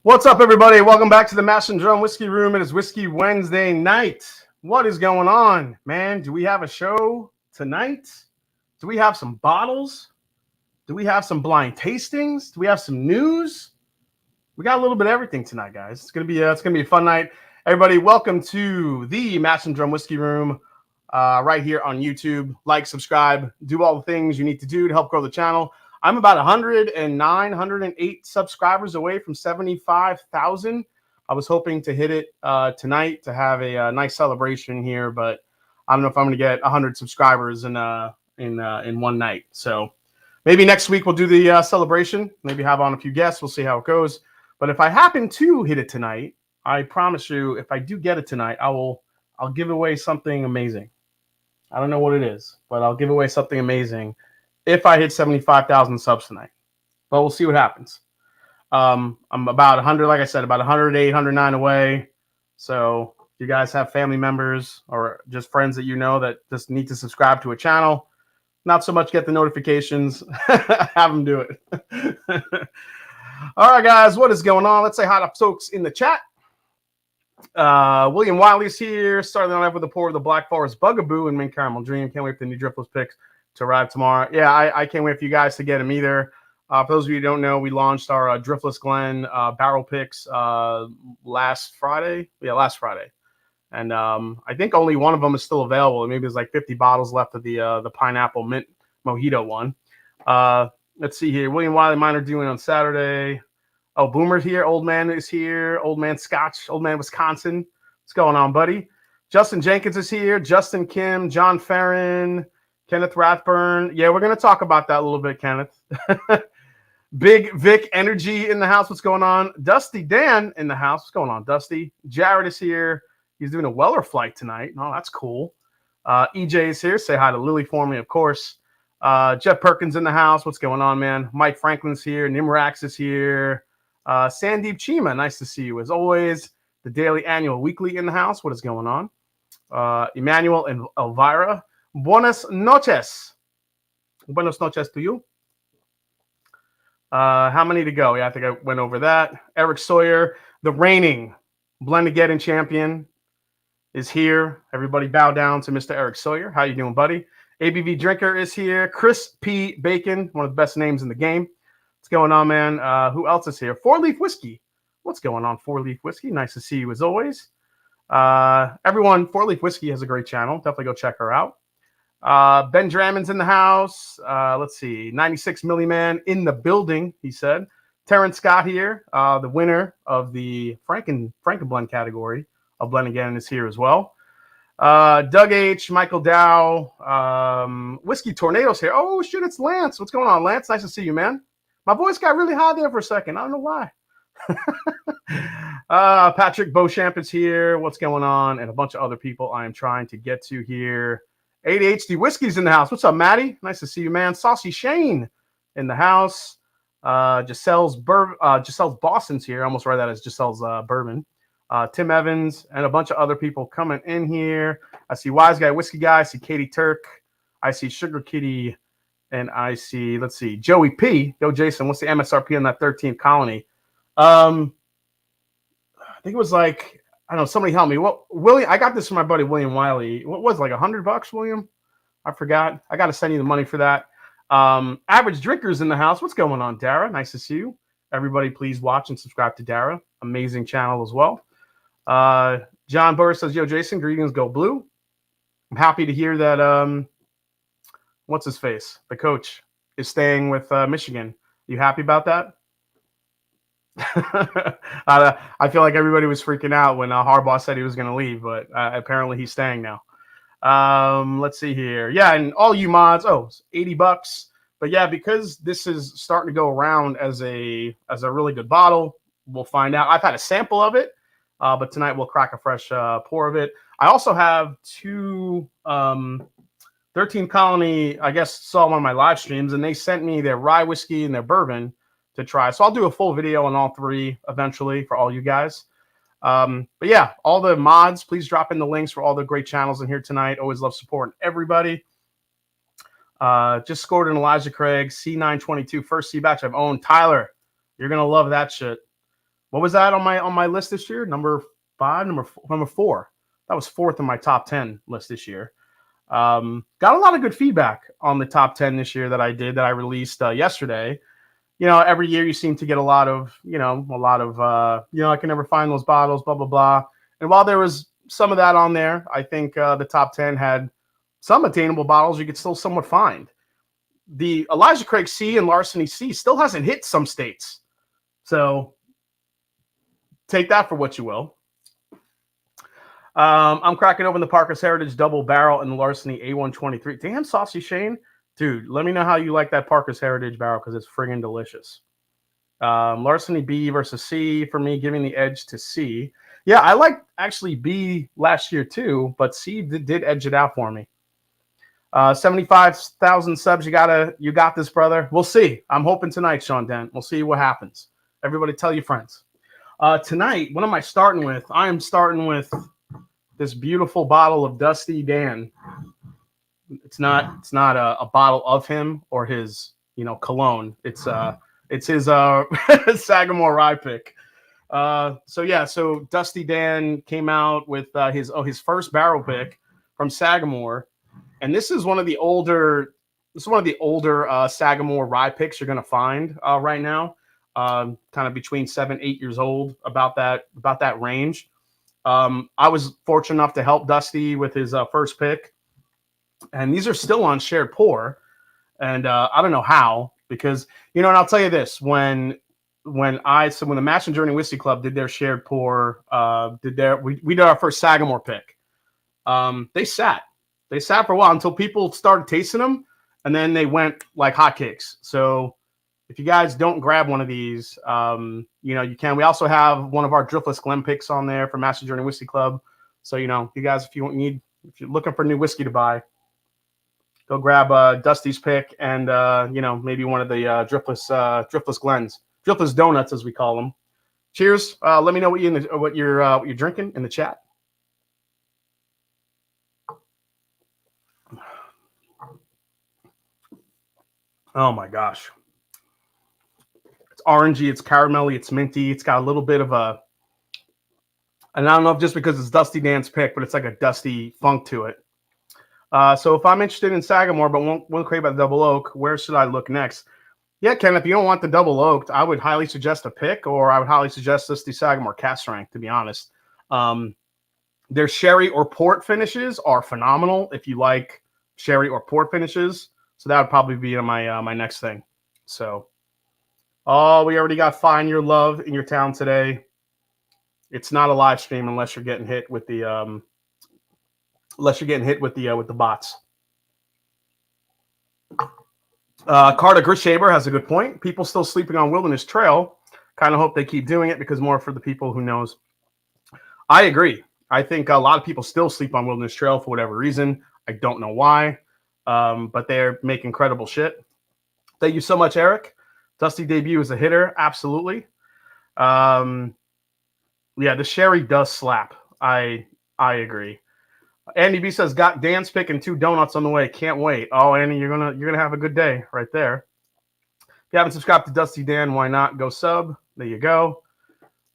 What's up, everybody? Welcome back to the Mash and Drum Whiskey Room. It is Whiskey Wednesday night. What is going on, man? Do we have a show tonight? Do we have some bottles? Do we have some blind tastings? Do we have some news? We got a little bit of everything tonight, guys. It's gonna be a fun night. Everybody, welcome to the Mash and Drum Whiskey Room right here on YouTube. Like, subscribe, do all the things you need to do to help grow the channel. I'm about 109, 108 subscribers away from 75,000. I was hoping to hit it tonight to have a nice celebration here, but I don't know if I'm going to get 100 subscribers in one night. So maybe next week we'll do the celebration. Maybe have on a few guests. We'll see how it goes. But if I happen to hit it tonight, I promise you, if I do get it tonight, I'll give away something amazing. I don't know what it is, but I'll give away something amazing if I hit 75,000 subs tonight. But we'll see what happens. I'm about 100, like I said, about 108, 109 away. So if you guys have family members or just friends that you know that just need to subscribe to a channel, not so much get the notifications, have them do it. All right, guys, what is going on? Let's say hi to folks in the chat. William Wiley's here, starting off with a pour of the Black Forest Bugaboo and Mint Caramel Dream. Can't wait for the new Driftless picks to arrive tomorrow. Yeah, I can't wait for you guys to get them either. For those of you who don't know, we launched our Driftless Glen barrel picks last Friday. Yeah, last Friday. And I think only one of them is still available. Maybe there's like 50 bottles left of the pineapple mint mojito one. Let's see here. William Wiley Minor doing on Saturday. Oh, Boomer's here. Old Man is here. Old Man Scotch. Old Man Wisconsin. What's going on, buddy? Justin Jenkins is here. Justin Kim. John Farron. Kenneth Rathburn. Yeah, we're going to talk about that a little bit, Kenneth. Big Vic Energy in the house. What's going on? Dusty Dan in the house. What's going on, Dusty? Jared is here. He's doing a Weller flight tonight. Oh, that's cool. EJ is here. Say hi to Lily for me, of course. Jeff Perkins in the house. What's going on, man? Mike Franklin's here. Nimrax is here. Sandeep Chima, nice to see you as always. The daily, annual, weekly in the house. What is going on? Emmanuel and Elvira. Buenas noches. Buenos noches to you. How many to go? Yeah, I think I went over that. Eric Sawyer, the reigning Blendageddon champion, is here. Everybody bow down to Mr. Eric Sawyer. How you doing, buddy? ABV Drinker is here. Chris P. Bacon, one of the best names in the game. What's going on, man? Who else is here? Four Leaf Whiskey. What's going on, Four Leaf Whiskey? Nice to see you as always. Everyone, Four Leaf Whiskey has a great channel. Definitely go check her out. Ben Dramon's in the house. Let's see. 96 Milliman in the building, he said. Terrence Scott here, the winner of the Frankenblend category of Blendageddon, is here as well. Doug H, Michael Dow, Whiskey Tornadoes here. Oh, shit, it's Lance. What's going on, Lance? Nice to see you, man. My voice got really high there for a second. I don't know why. Patrick Beauchamp is here. What's going on? And a bunch of other people I am trying to get to here. ADHD Whiskey's in the house. What's up, Maddie? Nice to see you, man. Saucy Shane in the house. Giselle's Boston's here. I almost read that as Giselle's Bourbon. Tim Evans and a bunch of other people coming in here. I see Wise Guy Whiskey Guy. I see Katie Turk. I see Sugar Kitty. And I see, let's see, Joey P. Yo, Jason, what's the MSRP on that 13th colony? I think it was like, I don't know, somebody help me. What, William? I got this from my buddy William Wiley. What was it, like $100, William? I forgot. I got to send you the money for that. Average Drinkers in the house. What's going on, Dara? Nice to see you. Everybody, please watch and subscribe to Dara. Amazing channel as well. John Burr says, yo, Jason, greetings, go blue. I'm happy to hear that, what's his face? The coach is staying with Michigan. You happy about that? I feel like everybody was freaking out when Harbaugh said he was going to leave, but apparently he's staying now. Let's see here. Yeah, and all you mods, it's $80. But yeah, because this is starting to go around as a really good bottle, we'll find out. I've had a sample of it, but tonight we'll crack a fresh pour of it. I also have two 13 Colony, I guess, saw one of my live streams, and they sent me their rye whiskey and their bourbon to try. So I'll do a full video on all three eventually for all you guys. But yeah, all the mods, please drop in the links for all the great channels in here tonight. Always love supporting everybody. Just scored an Elijah Craig C922 first C batch I've owned. Tyler, you're gonna love that shit. What was that on my list this year? Number 5, number 4. That was 4th in my top 10 list this year. Got a lot of good feedback on the top 10 this year that I released yesterday. You know, every year you seem to get a lot of, I can never find those bottles, blah, blah, blah. And while there was some of that on there, I think the top 10 had some attainable bottles you could still somewhat find. The Elijah Craig C and Larceny C still hasn't hit some states. So take that for what you will. I'm cracking open the Parker's Heritage Double Barrel and the Larceny A123. Damn, Saucy Shane. Dude, let me know how you like that Parker's Heritage barrel because it's friggin' delicious. Larceny B versus C for me, giving the edge to C. Yeah, I liked actually B last year too, but C did edge it out for me. 75,000 subs. You got this, brother. We'll see. I'm hoping tonight, Sean Dent. We'll see what happens. Everybody tell your friends. Tonight, what am I starting with? I am starting with this beautiful bottle of Dusty Dan. It's not a bottle of him or his, cologne. It's his Sagamore rye pick. So Dusty Dan came out with his first barrel pick from Sagamore, and this is one of the older Sagamore rye picks you're gonna find right now. Kind of between 7-8 years old, about that range. I was fortunate enough to help Dusty with his first pick. And these are still on shared pour, and I don't know how, because and I'll tell you this: when the Mash and Journey Whiskey Club did their shared pour, we did our first Sagamore pick. They sat for a while until people started tasting them, and then they went like hotcakes. So if you guys don't grab one of these, you can. We also have one of our Driftless Glen picks on there for Mash and Journey Whiskey Club. So you guys, if you're looking for new whiskey to buy, go grab Dusty's pick and maybe one of the Driftless Glens, Driftless Donuts as we call them. Cheers! Let me know what you're drinking in the chat. Oh my gosh. It's orangey, it's caramelly, it's minty. It's got a little bit of a, and I don't know if just because it's Dusty Dan's pick, but it's like a dusty funk to it. So if I'm interested in Sagamore but won't crave a double oak, where should I look next? Yeah, Ken, if you don't want the double oaked, I would highly suggest a pick, or I would highly suggest this the Sagamore cast strength, to be honest. Their sherry or port finishes are phenomenal if you like sherry or port finishes. So that would probably be my my next thing. So, oh, we already got Find Your Love in your town today. It's not a live stream unless you're getting hit with the with the bots. Carter Grishaber has a good point. People still sleeping on Wilderness Trail. Kind of hope they keep doing it because more for the people who knows. I agree. I think a lot of people still sleep on Wilderness Trail for whatever reason. I don't know why, but they're making incredible shit. Thank you so much, Eric. Dusty debut is a hitter. Absolutely. Yeah, the sherry does slap. I agree. Andy B says, got Dan's pick and 2 donuts on the way. Can't wait. Oh, Andy, you're gonna have a good day right there. If you haven't subscribed to Dusty Dan, why not go sub? There you go.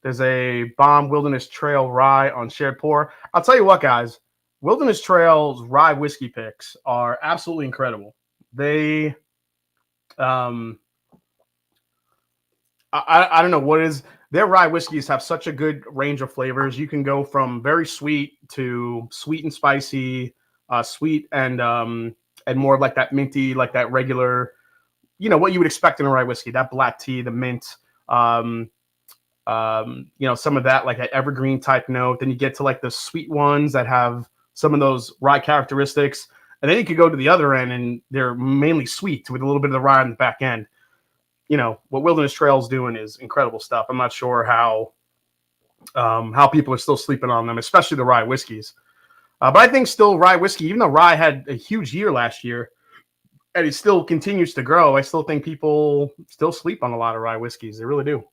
There's a Bomb Wilderness Trail rye on shared pour. I'll tell you what, guys. Wilderness Trail's rye whiskey picks are absolutely incredible. They, I don't know what is. Their rye whiskeys have such a good range of flavors. You can go from very sweet to sweet and spicy, sweet and more like that minty, like that regular, you know, what you would expect in a rye whiskey. That black tea, the mint, you know, some of that like an evergreen type note. Then you get to like the sweet ones that have some of those rye characteristics, and then you could go to the other end and they're mainly sweet with a little bit of the rye on the back end. You know, what Wilderness Trail's doing is incredible stuff. I'm not sure how people are still sleeping on them, especially the rye whiskeys. But I think still rye whiskey, even though rye had a huge year last year and it still continues to grow, I still think people still sleep on a lot of rye whiskeys. They really do.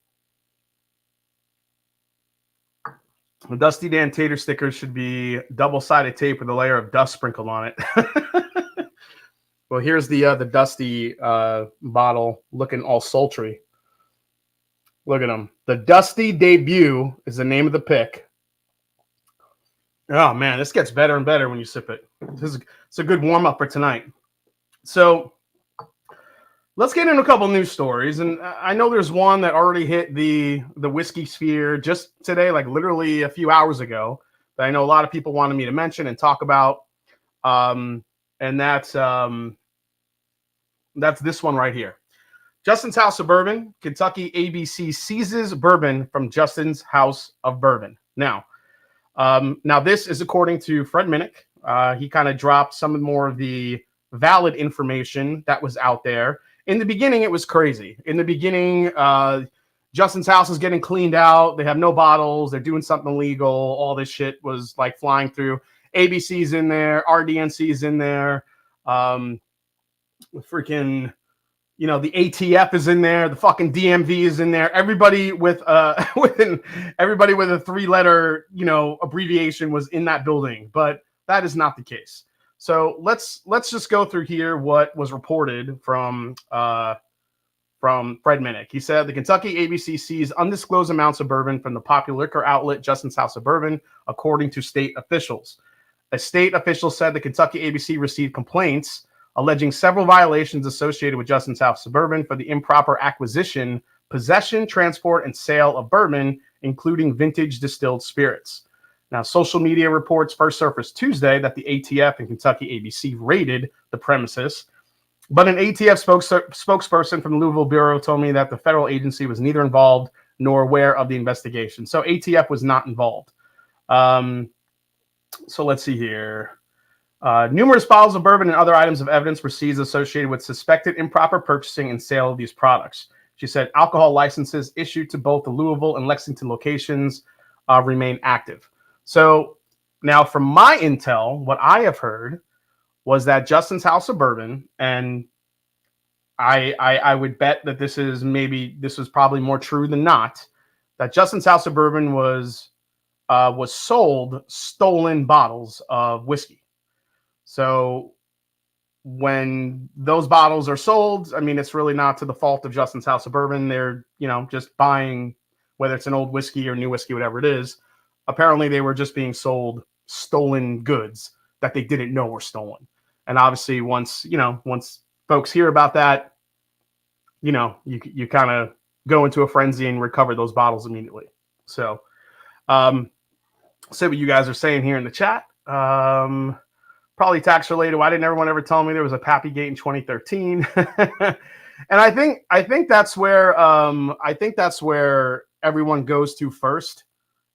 The Dusty Dan tater stickers should be double-sided tape with a layer of dust sprinkled on it. Well, here's the Dusty bottle looking all sultry. Look at them. The Dusty Debut is the name of the pick. Oh, man, this gets better and better when you sip it. It's a good warm-up for tonight. So let's get into a couple news stories. And I know there's one that already hit the whiskey sphere just today, like literally a few hours ago, that I know a lot of people wanted me to mention and talk about. And that's this one right here. Justin's House of Bourbon, Kentucky ABC seizes bourbon from Justin's House of Bourbon. Now this is according to Fred Minnick. He kind of dropped some more of the valid information that was out there. In the beginning, it was crazy. In the beginning, Justin's house is getting cleaned out. They have no bottles. They're doing something illegal. All this shit was like flying through. ABC's in there. RDNC's in there. Freaking, you know, the ATF is in there. The fucking DMV is in there. Everybody with everybody with a 3-letter, you know, abbreviation was in that building. But that is not the case. So let's just go through here what was reported from Fred Minnick. He said the Kentucky ABC seized undisclosed amounts of bourbon from the popular liquor outlet Justin's House of Bourbon, according to state officials. A state official said the Kentucky ABC received complaints alleging several violations associated with Justin's House of Bourbon for the improper acquisition, possession, transport, and sale of bourbon, including vintage distilled spirits. Now, social media reports first surfaced Tuesday that the ATF and Kentucky ABC raided the premises, but an ATF spokesperson from the Louisville Bureau told me that the federal agency was neither involved nor aware of the investigation. So ATF was not involved. So let's see here. Numerous bottles of bourbon and other items of evidence were seized associated with suspected improper purchasing and sale of these products. She said alcohol licenses issued to both the Louisville and Lexington locations remain active. So now from my intel, what I have heard was that Justin's House of Bourbon, and I would bet that this was probably more true than not, that Justin's House of Bourbon was sold stolen bottles of whiskey. So when those bottles are sold, I mean, it's really not to the fault of Justin's House of Bourbon. They're, just buying, whether it's an old whiskey or new whiskey, whatever it is. Apparently, they were just being sold stolen goods that they didn't know were stolen. And obviously, once folks hear about that, you kind of go into a frenzy and recover those bottles immediately. So, see what you guys are saying here in the chat. Probably tax related. Why didn't everyone ever tell me there was a Pappy Gate in 2013? And I think that's where everyone goes to first,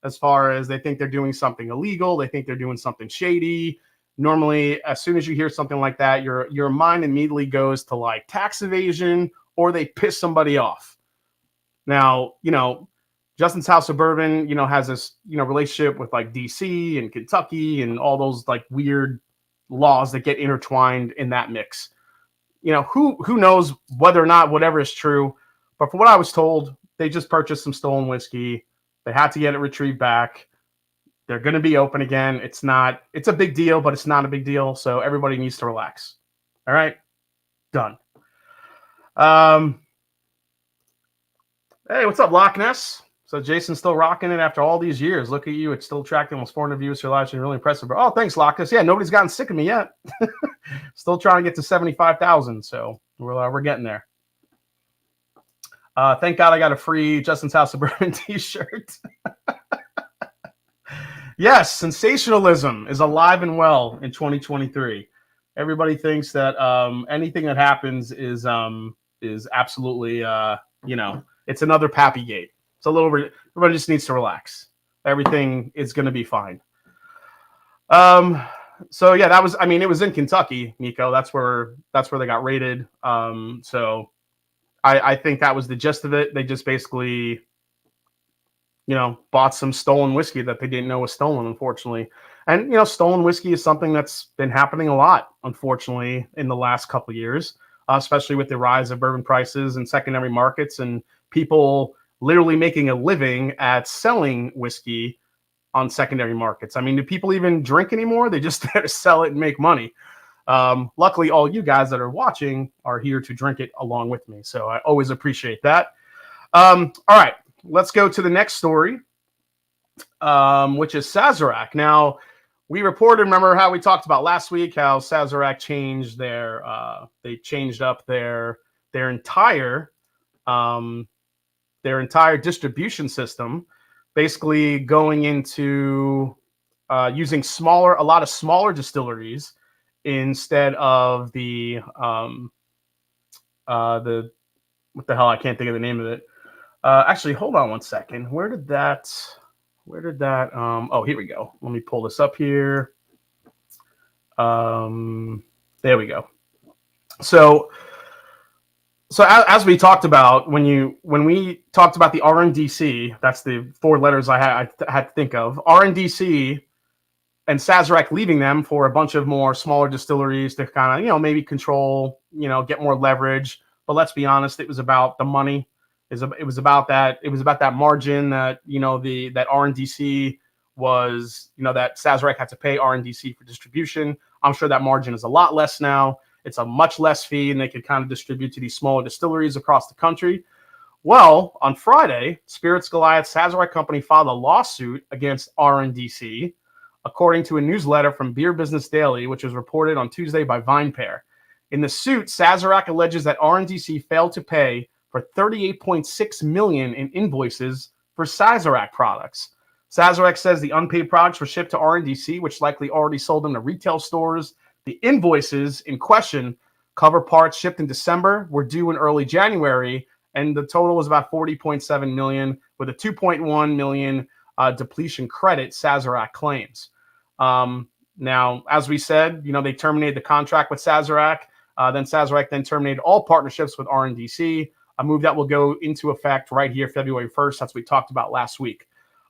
as far as they think they're doing something illegal, they think they're doing something shady. Normally, as soon as you hear something like that, your mind immediately goes to like tax evasion, or they piss somebody off. Now, Justin's House of Bourbon, has this, relationship with like DC and Kentucky and all those like weird laws that get intertwined in that mix. Who knows whether or not whatever is true, but from what I was told, they just purchased some stolen whiskey. They had to get it retrieved back. They're going to be open again. It's a big deal, but it's not a big deal. So everybody needs to relax. All right. Done. Hey, what's up, Loch Ness? So Jason's still rocking it after all these years. Look at you. It's still attracting almost 400 views to your live stream. Really impressive. Bro. Oh, thanks, Loch Ness. Yeah, nobody's gotten sick of me yet. Still trying to get to 75,000. So we're getting there. Thank God I got a free Justin's House of Bourbon t-shirt. Yes, sensationalism is alive and well in 2023. Everybody thinks that anything that happens is absolutely, it's another Pappy Gate. It's a little. Everybody just needs to relax. Everything is going to be fine. So yeah, that was. I mean, it was in Kentucky, Nico. That's where they got raided. So I think that was the gist of it. They just basically, bought some stolen whiskey that they didn't know was stolen, unfortunately. And stolen whiskey is something that's been happening a lot, unfortunately, in the last couple of years, especially with the rise of bourbon prices and secondary markets and people literally making a living at selling whiskey on secondary markets. I mean, do people even drink anymore? They just there to sell it and make money. Luckily, all you guys that are watching are here to drink it along with me. So I always appreciate that. All right, let's go to the next story, which is Sazerac. Now, we reported, remember how we talked about last week, how Sazerac changed they changed up their entire distribution system, basically going into using a lot of smaller distilleries instead of the what the hell, I can't think of the name of it. Actually, hold on one second. Where did that oh, here we go. Let me pull this up here. There we go. So as we talked about, when we talked about the RNDC, that's the four letters I had to think of. RNDC and Sazerac leaving them for a bunch of more smaller distilleries to kind of, maybe control, get more leverage. But let's be honest, it was about the money. It was about that margin that, that RNDC was, that Sazerac had to pay RNDC for distribution. I'm sure that margin is a lot less now. It's a much less fee, and they could kind of distribute to these smaller distilleries across the country. Well, on Friday, Spirits Goliath Sazerac Company filed a lawsuit against RNDC, according to a newsletter from Beer Business Daily, which was reported on Tuesday by VinePair. In the suit, Sazerac alleges that RNDC failed to pay for $38.6 million in invoices for Sazerac products. Sazerac says the unpaid products were shipped to RNDC, which likely already sold them to retail stores. The invoices in question cover parts shipped in December, were due in early January, and the total was about $40.7 million, with a $2.1 million depletion credit Sazerac claims. Now, as we said, they terminated the contract with Sazerac. Then Sazerac then terminated all partnerships with RNDC, a move that will go into effect right here February 1st. That's what we talked about last week.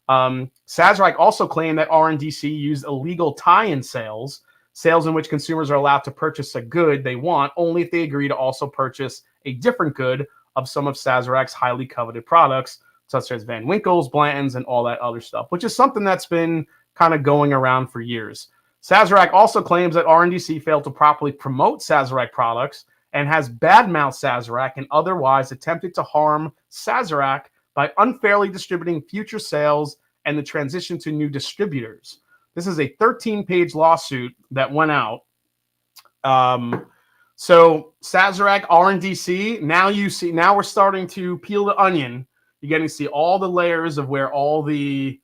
Sazerac also claimed that RNDC used illegal tie-in sales in which consumers are allowed to purchase a good they want only if they agree to also purchase a different good of some of Sazerac's highly coveted products, such as Van Winkle's, Blanton's, and all that other stuff, which is something that's been kind of going around for years. Sazerac also claims that RNDC failed to properly promote Sazerac products and has badmouthed Sazerac and otherwise attempted to harm Sazerac by unfairly distributing future sales and the transition to new distributors. This is a 13-page lawsuit that went out. So Sazerac, RNDC, now we're starting to peel the onion. You're getting to see all the layers of where all the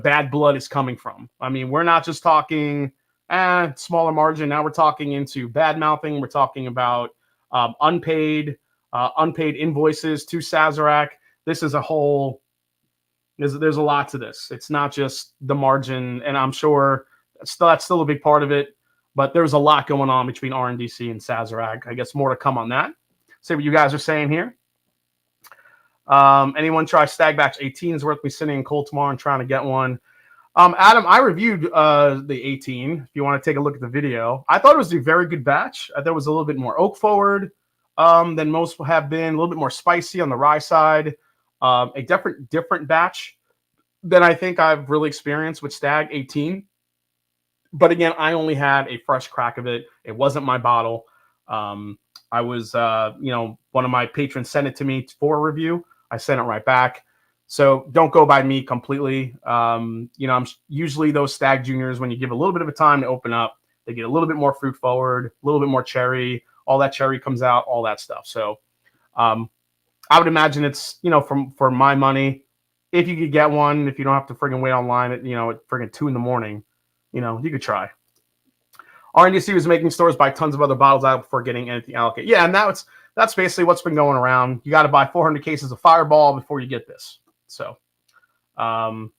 bad blood is coming from. I mean, we're not just talking smaller margin. Now we're talking into bad mouthing. We're talking about unpaid invoices to Sazerac. This is a whole. There's a lot to this. It's not just the margin, and I'm sure that's still a big part of it. But there's a lot going on between RNDC and Sazerac. I guess more to come on that. See what you guys are saying here. Anyone try Stag Batch 18 is worth me sitting in cold tomorrow and trying to get one. Adam, I reviewed the 18. If you want to take a look at the video, I thought it was a very good batch. I thought it was a little bit more oak forward than most have been. A little bit more spicy on the rye side. A different batch than I think I've really experienced with Stag 18. But again, I only had a fresh crack of it. It wasn't my bottle. I was, one of my patrons sent it to me for a review. I sent it right back. So don't go by me completely. I'm usually those Stag Juniors, when you give a little bit of a time to open up, they get a little bit more fruit forward, a little bit more cherry. All that cherry comes out, all that stuff. So I would imagine it's, for my money, if you could get one, if you don't have to friggin' wait online at friggin' 2 a.m, you could try. RNDC was making stores buy tons of other bottles out before getting anything allocated. Yeah, and that's basically what's been going around. You got to buy 400 cases of Fireball before you get this. So, not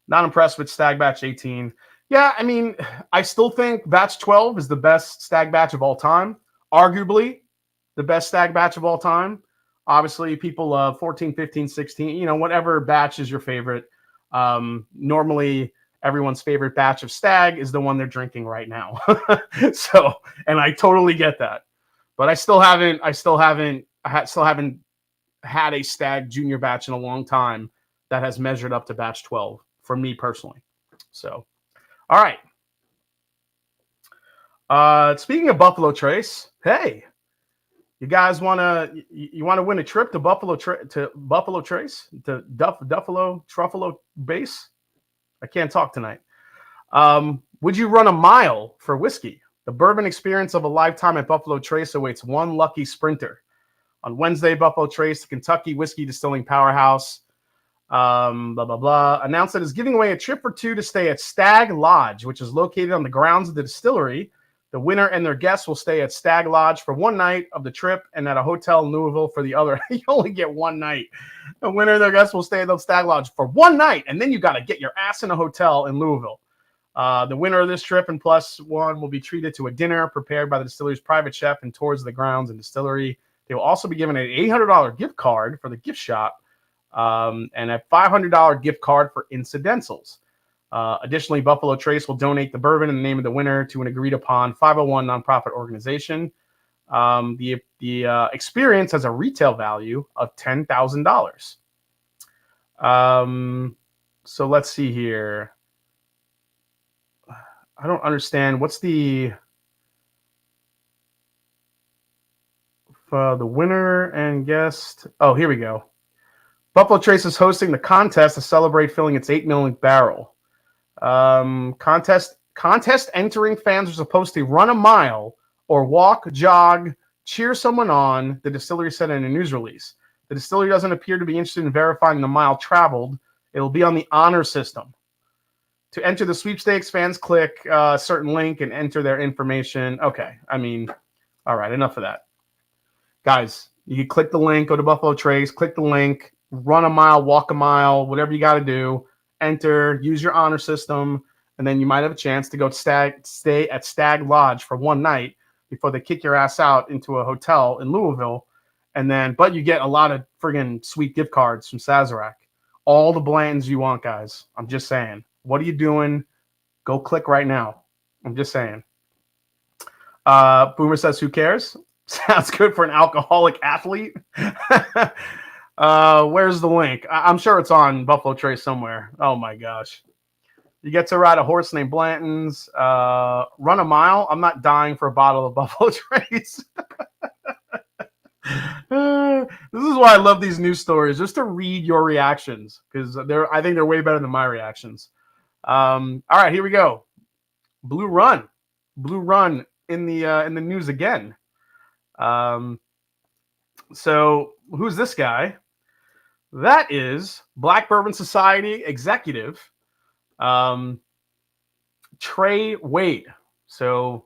impressed with Stag Batch 18. Yeah, I mean, I still think Batch 12 is the best Stag Batch of all time. Arguably, the best Stag Batch of all time. Obviously, people love 14, 15, 16. Whatever batch is your favorite. Normally, everyone's favorite batch of Stag is the one they're drinking right now. So, and I totally get that. But I still haven't had a Stag Junior batch in a long time that has measured up to Batch 12 for me personally. So, all right. Speaking of Buffalo Trace, hey, you guys want to win a trip to Buffalo Trace to Truffalo Base? I can't talk tonight. Would you run a mile for whiskey? The bourbon experience of a lifetime at Buffalo Trace awaits one lucky sprinter. On Wednesday, Buffalo Trace, the Kentucky whiskey distilling powerhouse, announced that it's giving away a trip or two to stay at Stag Lodge, which is located on the grounds of the distillery. The winner and their guests will stay at Stag Lodge for one night of the trip and at a hotel in Louisville for the other. You only get one night. The winner and their guests will stay at the Stag Lodge for one night, and then you got to get your ass in a hotel in Louisville. The winner of this trip and plus one will be treated to a dinner prepared by the distillery's private chef and tours of the grounds and distillery. They will also be given an $800 gift card for the gift shop and a $500 gift card for incidentals. Additionally, Buffalo Trace will donate the bourbon in the name of the winner to an agreed-upon 501 nonprofit organization. The experience has a retail value of $10,000. So let's see here. I don't understand. What's the winner and guest? Oh, here we go. Buffalo Trace is hosting the contest to celebrate filling its 8 millionth barrel. Contest entering fans are supposed to run a mile or walk, jog, cheer someone on, the distillery said in a news release. The distillery doesn't appear to be interested in verifying the mile traveled. It will be on the honor system. To enter the sweepstakes, fans click a certain link and enter their information. Okay, I mean, all right, enough of that. Guys, you can click the link, go to Buffalo Trace, click the link, run a mile, walk a mile, whatever you got to do. Enter, use your honor system, and then you might have a chance to go stay at Stag Lodge for one night before they kick your ass out into a hotel in Louisville. But you get a lot of friggin' sweet gift cards from Sazerac. All the blands you want, guys. I'm just saying. What are you doing? Go click right now. I'm just saying. Boomer says, who cares? Sounds good for an alcoholic athlete. Where's the link? I'm sure it's on Buffalo Trace somewhere. Oh my gosh. You get to ride a horse named Blanton's, run a mile. I'm not dying for a bottle of Buffalo Trace. This is why I love these news stories, just to read your reactions, because I think they're way better than my reactions. All right, here we go. Blue Run in the news again. So who's this guy? That is Black Bourbon Society executive Trey Wade. So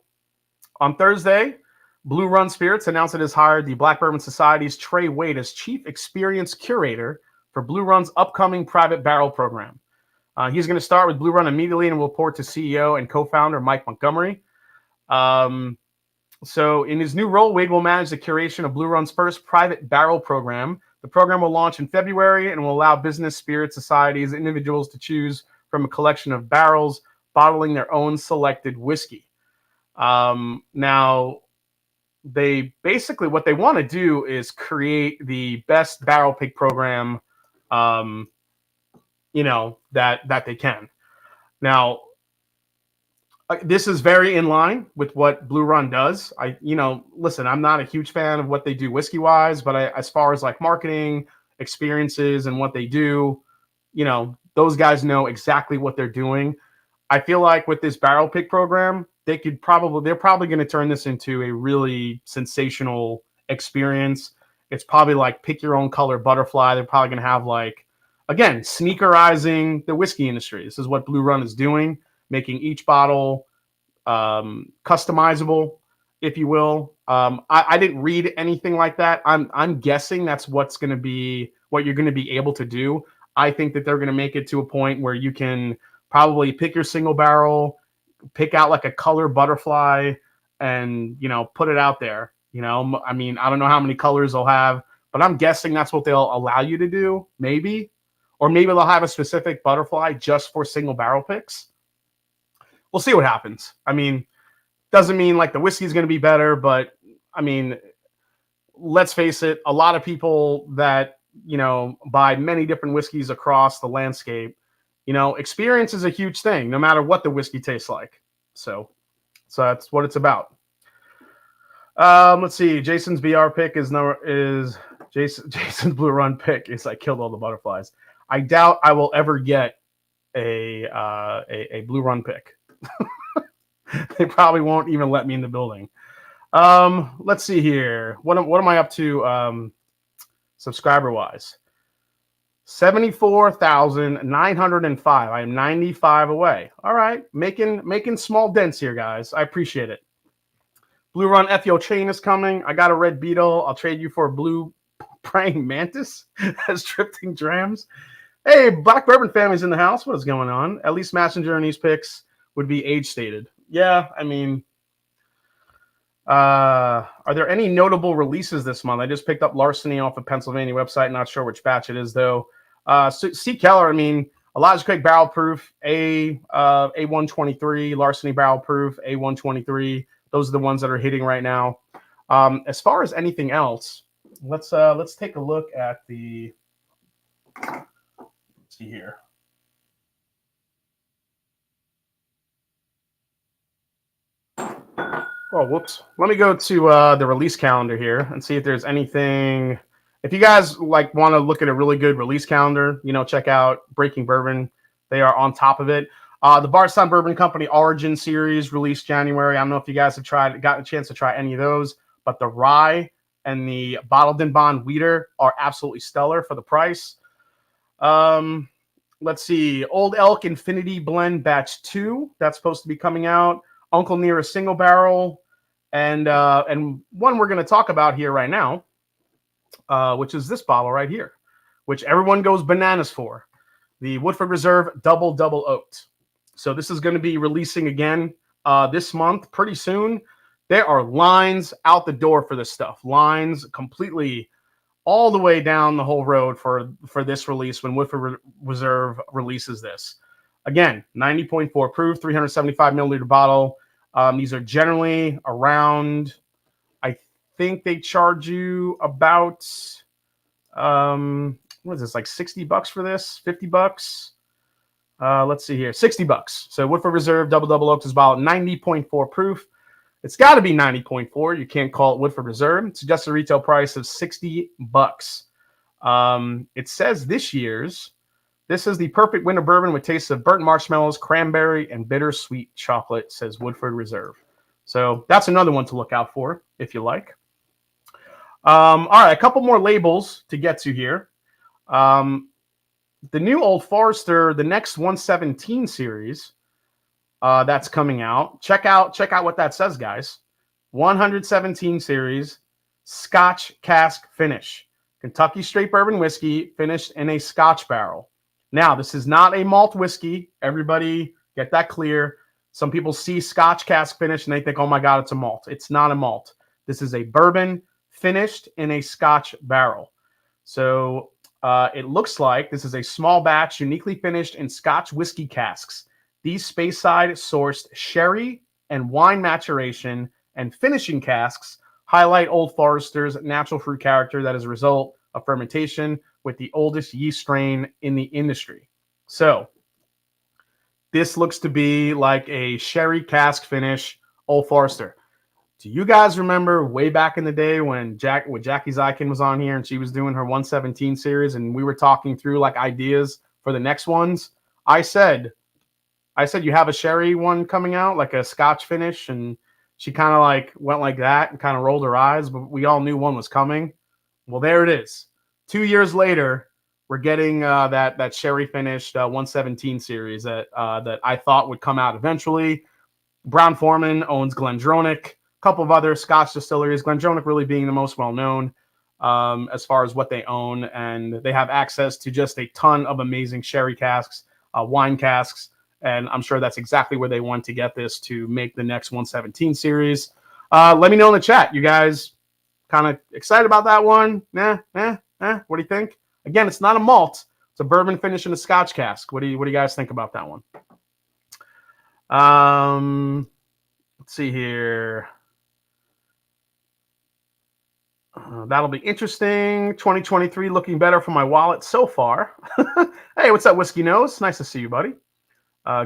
on Thursday, Blue Run Spirits announced it has hired the Black Bourbon Society's Trey Wade as Chief Experience Curator for Blue Run's upcoming private barrel program. He's going to start with Blue Run immediately and will report to CEO and co-founder Mike Montgomery. So in his new role, Wade will manage the curation of Blue Run's first private barrel program. The program will launch in February and will allow business, spirit societies, and individuals to choose from a collection of barrels, bottling their own selected whiskey. Now, they basically, what they want to do is create the best barrel pick program, that they can. Now, this is very in line with what Blue Run does. Listen, I'm not a huge fan of what they do whiskey wise, but as far as like marketing, experiences, and what they do, those guys know exactly what they're doing. I feel like with this barrel pick program, they're probably going to turn this into a really sensational experience. It's probably like pick your own color butterfly. They're probably going to have again, sneakerizing the whiskey industry. This is what Blue Run is doing, making each bottle customizable, if you will. I didn't read anything like that. I'm guessing that's what you're going to be able to do. I think that they're going to make it to a point where you can probably pick your single barrel, pick out like a color butterfly, and put it out there. I don't know how many colors they'll have, but I'm guessing that's what they'll allow you to do, maybe. Or maybe they'll have a specific butterfly just for single barrel picks. We'll see what happens. Doesn't mean like the whiskey is going to be better, but let's face it, a lot of people that, buy many different whiskeys across the landscape, experience is a huge thing, no matter what the whiskey tastes like. So that's what it's about. Let's see. Jason's BR pick is Jason's Blue Run pick is I killed all the butterflies. I doubt I will ever get a Blue Run pick. They probably won't even let me in the building. Let's see here. What am I up to subscriber wise? 74,905. I am 95 away. All right, making small dents here, guys. I appreciate it. Blue Run FEO chain is coming. I got a red beetle. I'll trade you for a blue praying mantis as drifting drams. Hey, Black Bourbon family's in the house. What is going on? At least Messenger and these picks would be age stated. Yeah, are there any notable releases this month? I just picked up Larceny off a Pennsylvania website. Not sure which batch it is, though. C. Keller, Elijah Craig Barrel Proof, A123, Larceny Barrel Proof, A123. Those are the ones that are hitting right now. As far as anything else, let's take a look at the... Let's see here. Oh, whoops. Let me go to the release calendar here and see if there's anything. If you guys want to look at a really good release calendar, check out Breaking Bourbon. They are on top of it. The Bardstown Bourbon Company Origin Series released January. I don't know if you guys have gotten a chance to try any of those, but the rye and the Bottled in Bond Wheater are absolutely stellar for the price. Let's see. Old Elk Infinity Blend Batch 2. That's supposed to be coming out. Uncle Near a Single Barrel, and one we're going to talk about here right now, which is this bottle right here, which everyone goes bananas for, the Woodford Reserve Double Oaked. So this is going to be releasing again this month, pretty soon. There are lines out the door for this stuff, lines completely all the way down the whole road for this release when Woodford Reserve releases this. Again, 90.4 proof, 375 milliliter bottle. These are generally around, I think they charge you about, what is this, like $60 for this, $50? Let's see here, $60. So Woodford Reserve Double Oaks is about 90.4 proof. It's got to be 90.4. You can't call it Woodford Reserve. Suggested retail price of $60. It says this is the perfect winter bourbon with tastes of burnt marshmallows, cranberry, and bittersweet chocolate, says Woodford Reserve. So that's another one to look out for if you like. All right, a couple more labels to get to here. The new Old Forester, the next 117 series that's coming out. Check out what that says, guys. 117 series, Scotch cask finish. Kentucky straight bourbon whiskey finished in a Scotch barrel. Now, this is not a malt whiskey. Everybody get that clear. Some people see Scotch cask finish and they think, oh my God, it's a malt. It's not a malt. This is a bourbon finished in a Scotch barrel. So it looks like this is a small batch uniquely finished in Scotch whiskey casks. These Speyside sourced sherry and wine maturation and finishing casks highlight Old Forester's natural fruit character that is a result of fermentation with the oldest yeast strain in the industry. So this looks to be like a sherry cask finish Old Forester. Do you guys remember way back in the day when Jackie Zykin was on here and she was doing her 117 series and we were talking through like ideas for the next ones? I said you have a sherry one coming out, like a Scotch finish, and she kind of like went like that and kind of rolled her eyes, but we all knew one was coming. Well, there it is. 2 years later, we're getting that sherry finished 117 series that I thought would come out eventually. Brown-Forman owns Glendronach, a couple of other Scotch distilleries, Glendronach really being the most well-known as far as what they own, and they have access to just a ton of amazing sherry casks, wine casks, and I'm sure that's exactly where they want to get this to make the next 117 series. Let me know in the chat. You guys kind of excited about that one? What do you think? Again, it's not a malt. It's a bourbon finish in a Scotch cask. What do you guys think about that one? Let's see here. That'll be interesting. 2023 looking better for my wallet so far. Hey, what's up, Whiskey Nose? Nice to see you, buddy.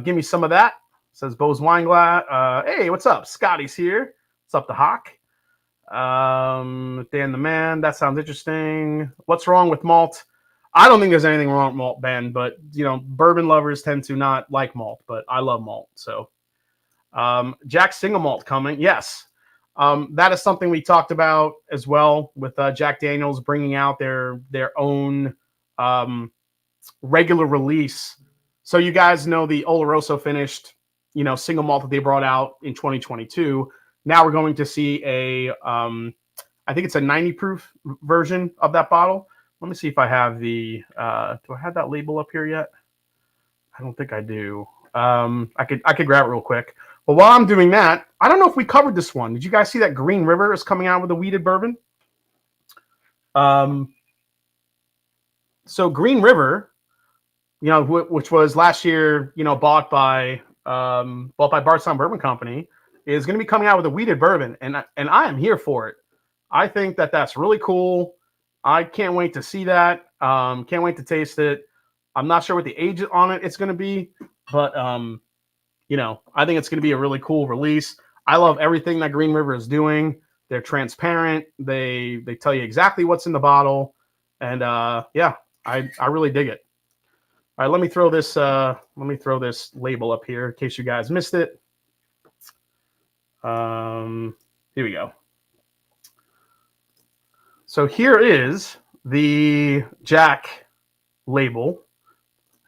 Give me some of that, says Bo's Wine Glass. Hey, what's up? Scotty's here. What's up, the Hawk? Dan the Man, that sounds interesting. What's wrong with malt? I don't think there's anything wrong with malt, Ben, but, you know, bourbon lovers tend to not like malt, but I love malt. So Jack Single Malt coming. Yes. That is something we talked about as well with Jack Daniels bringing out their own regular release. So you guys know the Oloroso finished, you know, single malt that they brought out in 2022. Now we're going to see a, I think it's a 90 proof version of that bottle. Let me see if I have the, do I have that label up here yet? I don't think I do. I could grab it real quick. But while I'm doing that, I don't know if we covered this one. Did you guys see that Green River is coming out with a wheated bourbon? So Green River, you know, which was last year, you know, bought by Bardstown Bourbon Company, is going to be coming out with a wheated bourbon, and I am here for it. I think that's really cool. I can't wait to see that. Can't wait to taste it. I'm not sure what the age on it it's going to be, but you know, I think it's going to be a really cool release. I love everything that Green River is doing. They're transparent. They tell you exactly what's in the bottle, and yeah, I really dig it. All right, let me throw this label up here in case you guys missed it. Here we go. So here is the Jack label.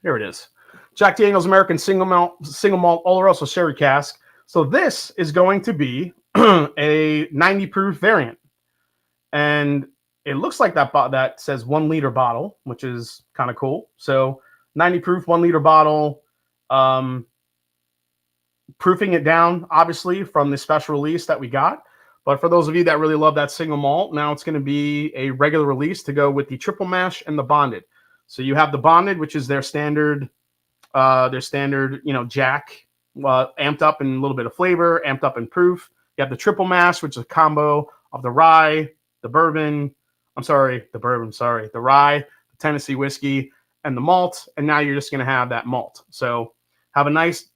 Here it is. Jack Daniel's American Single Malt Oloroso Sherry Cask. So this is going to be a 90 proof variant. And it looks like that says 1 liter bottle, which is kind of cool. So 90 proof, 1 liter bottle, proofing it down, obviously, from the special release that we got. But for those of you that really love that single malt, now it's going to be a regular release to go with the triple mash and the bonded. So you have the bonded, which is their standard, you know, Jack, amped up in a little bit of flavor, amped up in proof. You have the triple mash, which is a combo of the rye, the rye, the Tennessee whiskey, and the malt, and now you're just going to have that malt. So have a nice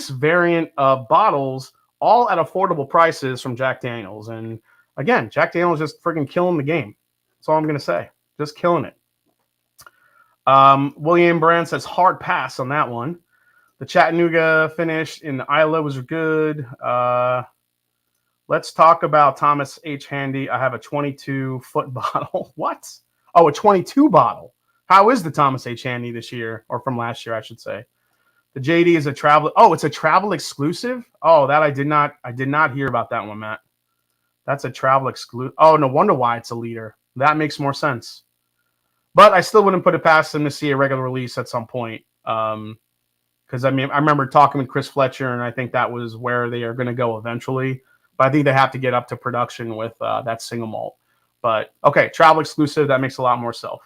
variant of bottles, all at affordable prices from Jack Daniel's. And again, Jack Daniel's just freaking killing the game. That's all I'm going to say. Just killing it. William Brand says hard pass on that one. The Chattanooga finish in Iowa was good. Let's talk about Thomas H. Handy. I have a 22-foot bottle. What? Oh, a 22 bottle. How is the Thomas H. Handy this year, or from last year, I should say? The JD is a travel. Oh, it's a travel exclusive. Oh, that I did not hear about that one, Matt. That's a travel exclusive. Oh, no wonder why it's a liter. That makes more sense. But I still wouldn't put it past them to see a regular release at some point. Because I remember talking with Chris Fletcher, and I think that was where they are going to go eventually. But I think they have to get up to production with that single malt. But okay, travel exclusive. That makes a lot more sense.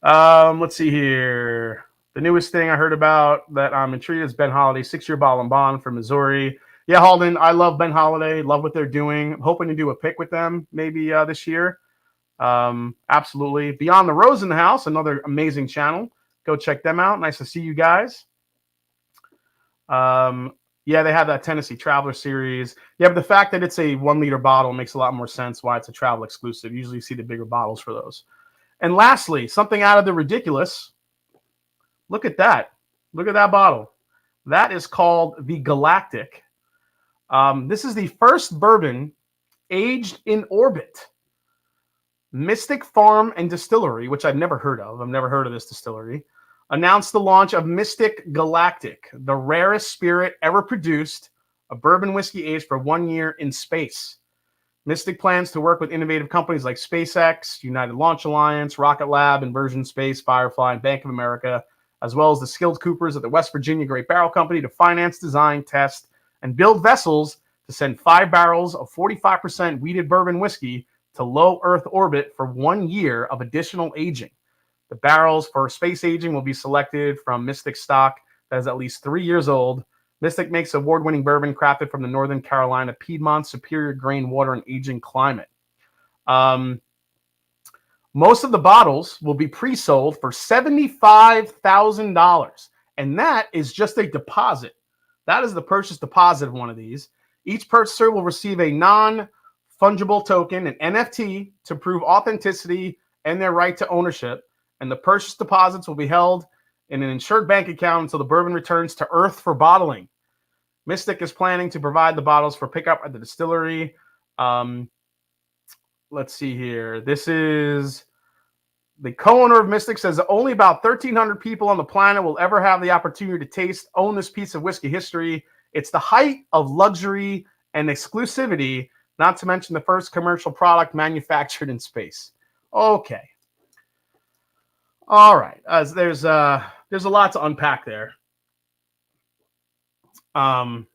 Let's see here. The newest thing I heard about that I'm intrigued is Ben Holiday 6-year bottle and bond from Missouri. Yeah, Halden, I love Ben Holiday. Love what they're doing. I'm hoping to do a pick with them maybe this year. Absolutely. Beyond the Rose in the House, another amazing channel. Go check them out. Nice to see you guys. Yeah, they have that Tennessee Traveler series. Yeah, but the fact that it's a 1-liter bottle makes a lot more sense why it's a travel exclusive. Usually you see the bigger bottles for those. And lastly, something out of the ridiculous. Look at that. Look at that bottle. That is called the Galactic. This is the first bourbon aged in orbit. Mystic Farm and Distillery, which I've never heard of. I've never heard of this distillery. Announced the launch of Mystic Galactic, the rarest spirit ever produced, a bourbon whiskey aged for 1 year in space. Mystic plans to work with innovative companies like SpaceX, United Launch Alliance, Rocket Lab, Inversion Space, Firefly, and Bank of America, as well as the skilled coopers at the West Virginia Great Barrel Company to finance, design, test, and build vessels to send 5 barrels of 45% wheated bourbon whiskey to low Earth orbit for 1 year of additional aging. The barrels for space aging will be selected from Mystic stock that is at least 3 years old. Mystic makes award-winning bourbon crafted from the Northern Carolina Piedmont superior grain, water, and aging climate. Most of the bottles will be pre-sold for $75,000, and that is just a deposit. That is the purchase deposit of one of these. Each purchaser will receive a non-fungible token, an NFT, to prove authenticity and their right to ownership. And the purchase deposits will be held in an insured bank account until the bourbon returns to Earth for bottling. Mystic is planning to provide the bottles for pickup at the distillery. Let's see here. This is the co-owner of Mystic says that only about 1,300 people on the planet will ever have the opportunity to own this piece of whiskey history. It's the height of luxury and exclusivity, not to mention the first commercial product manufactured in space. Okay. All right. There's a lot to unpack there. Well,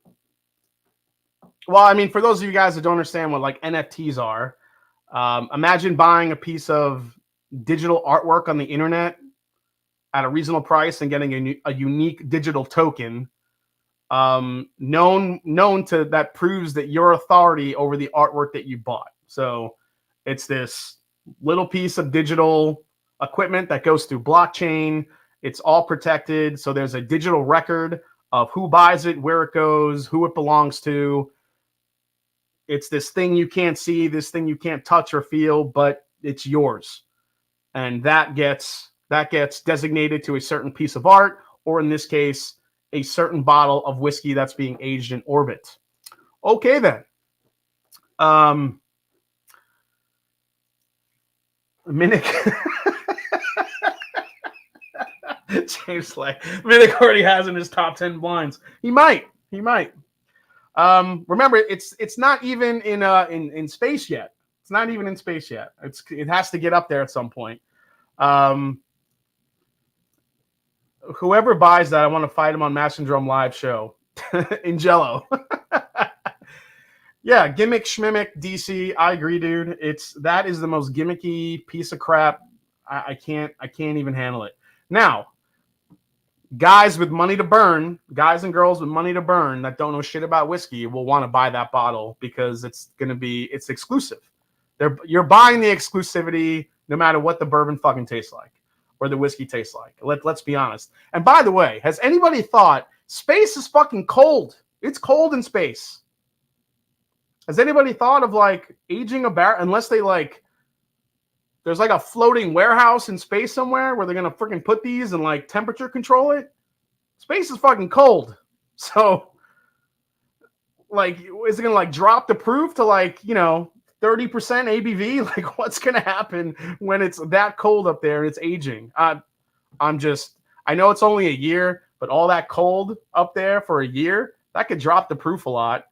I mean, for those of you guys that don't understand what like NFTs are, imagine buying a piece of digital artwork on the internet at a reasonable price and getting a unique digital token known to that proves that your authority over the artwork that you bought. So it's this little piece of digital equipment that goes through blockchain. It's all protected. So there's a digital record of who buys it, where it goes, who it belongs to. It's this thing you can't see, this thing you can't touch or feel, but it's yours. And that gets designated to a certain piece of art, or in this case, a certain bottle of whiskey that's being aged in orbit. Okay, then. Minnick. James Slay. Minnick already has in his top 10 blinds. He might. Remember, it's not even in space yet. It's not even in space yet. It has to get up there at some point. Whoever buys that, I want to fight him on Mash and Drum live show in Jello. Yeah, gimmick schmimmick DC. I agree, dude. That is the most gimmicky piece of crap. I can't even handle it. Now, guys with money to burn, guys and girls with money to burn that don't know shit about whiskey will want to buy that bottle because it's exclusive. You're buying the exclusivity, no matter what the bourbon fucking tastes like or the whiskey tastes like. Let's be honest. And by the way, has anybody thought space is fucking cold? It's cold in space. Has anybody thought of like aging a barrel, unless they like, there's like a floating warehouse in space somewhere where they're going to freaking put these and like temperature control it? Space is fucking cold. So like, is it going to like drop the proof to like, 30% ABV? Like, what's going to happen when it's that cold up there and it's aging? I know it's only a year, but all that cold up there for a year, that could drop the proof a lot,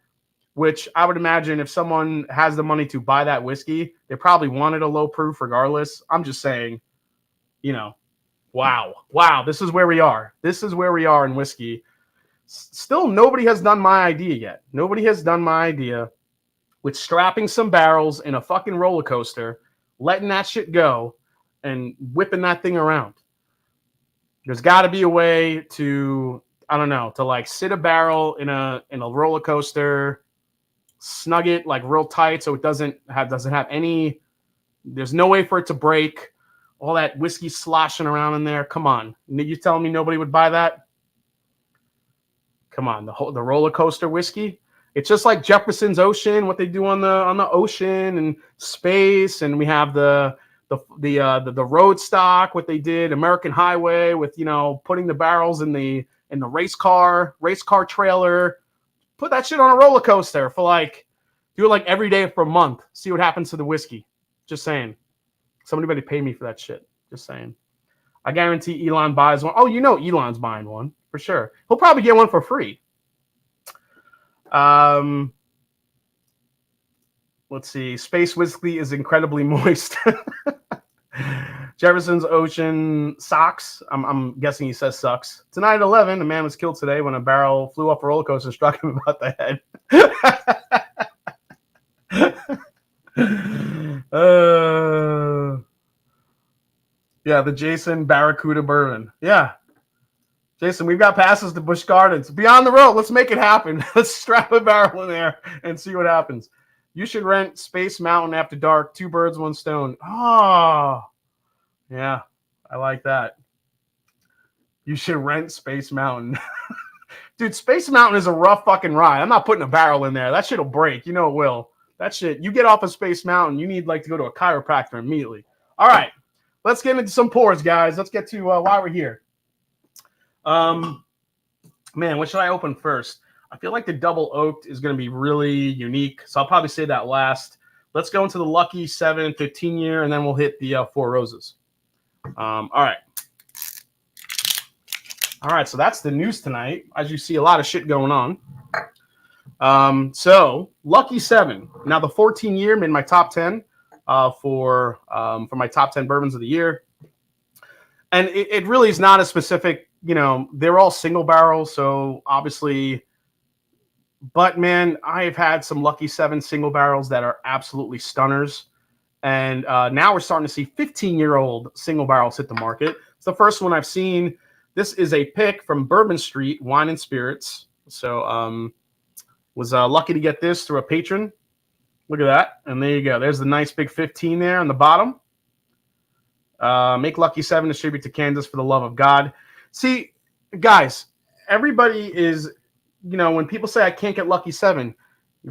which I would imagine if someone has the money to buy that whiskey, they probably wanted a low proof regardless. I'm just saying, wow, this is where we are. This is where we are in whiskey. Still, nobody has done my idea yet. Nobody has done my idea with strapping some barrels in a fucking roller coaster, letting that shit go, and whipping that thing around. There's got to be a way to, I don't know, to like sit a barrel in a roller coaster, snug it like real tight so it doesn't have any. There's no way for it to break. All that whiskey sloshing around in there. Come on, you telling me nobody would buy that? Come on, the roller coaster whiskey. It's just like Jefferson's Ocean, what they do on the ocean and space, and we have the road stock, what they did American Highway with putting the barrels in the race car trailer. Put that shit on a roller coaster for like, do it like every day for a month. See what happens to the whiskey. Just saying. Somebody pay me for that shit. Just saying. I guarantee Elon buys one. Oh, Elon's buying one for sure. He'll probably get one for free. Let's see. Space whiskey is incredibly moist. Jefferson's Ocean socks. I'm guessing he says sucks. Tonight at 11, a man was killed today when a barrel flew off a roller coaster and struck him about the head. Yeah, the Jason Barracuda bourbon. Yeah. Jason, we've got passes to Busch Gardens. Beyond the road. Let's make it happen. Let's strap a barrel in there and see what happens. You should rent Space Mountain after dark. 2 birds, 1 stone. Oh, yeah. I like that. You should rent Space Mountain. Dude, Space Mountain is a rough fucking ride. I'm not putting a barrel in there. That shit will break. It will. That shit. You get off of Space Mountain, you need like to go to a chiropractor immediately. All right. Let's get into some pours, guys. Let's get to why we're here. Man, what should I open first? I feel like the double oaked is going to be really unique, so I'll probably say that last. Let's go into the Lucky 7 15-year, and then we'll hit the 4 Roses. All right. All right, so that's the news tonight. As you see, a lot of shit going on. So Lucky 7. Now the 14-year made my top 10 for my top 10 bourbons of the year, and it really is not a specific. They're all single barrels, so obviously. But man, I've had some Lucky 7 single barrels that are absolutely stunners, and now we're starting to see 15-year-old single barrels hit the market. It's the first one I've seen. This is a pick from Bourbon Street Wine and Spirits. So was lucky to get this through a patron. Look at that. And there you go. There's the nice big 15 there on the bottom. Make Lucky 7, distribute to Kansas for the love of God. See, guys, everybody is, when people say I can't get Lucky 7,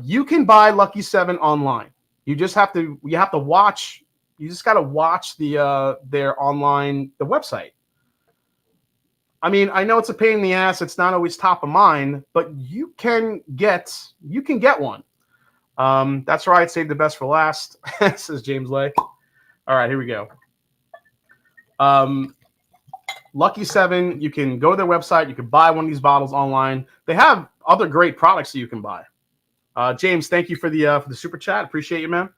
you can buy Lucky 7 online. You just have to, watch, you just got to watch their online, the website. I mean, I know it's a pain in the ass. It's not always top of mind, but you can get one. That's right. Save the best for last, says James Lay. All right, here we go. Lucky 7, you can go to their website. You can buy one of these bottles online. They have other great products that you can buy. James, thank you for the super chat. Appreciate you, man.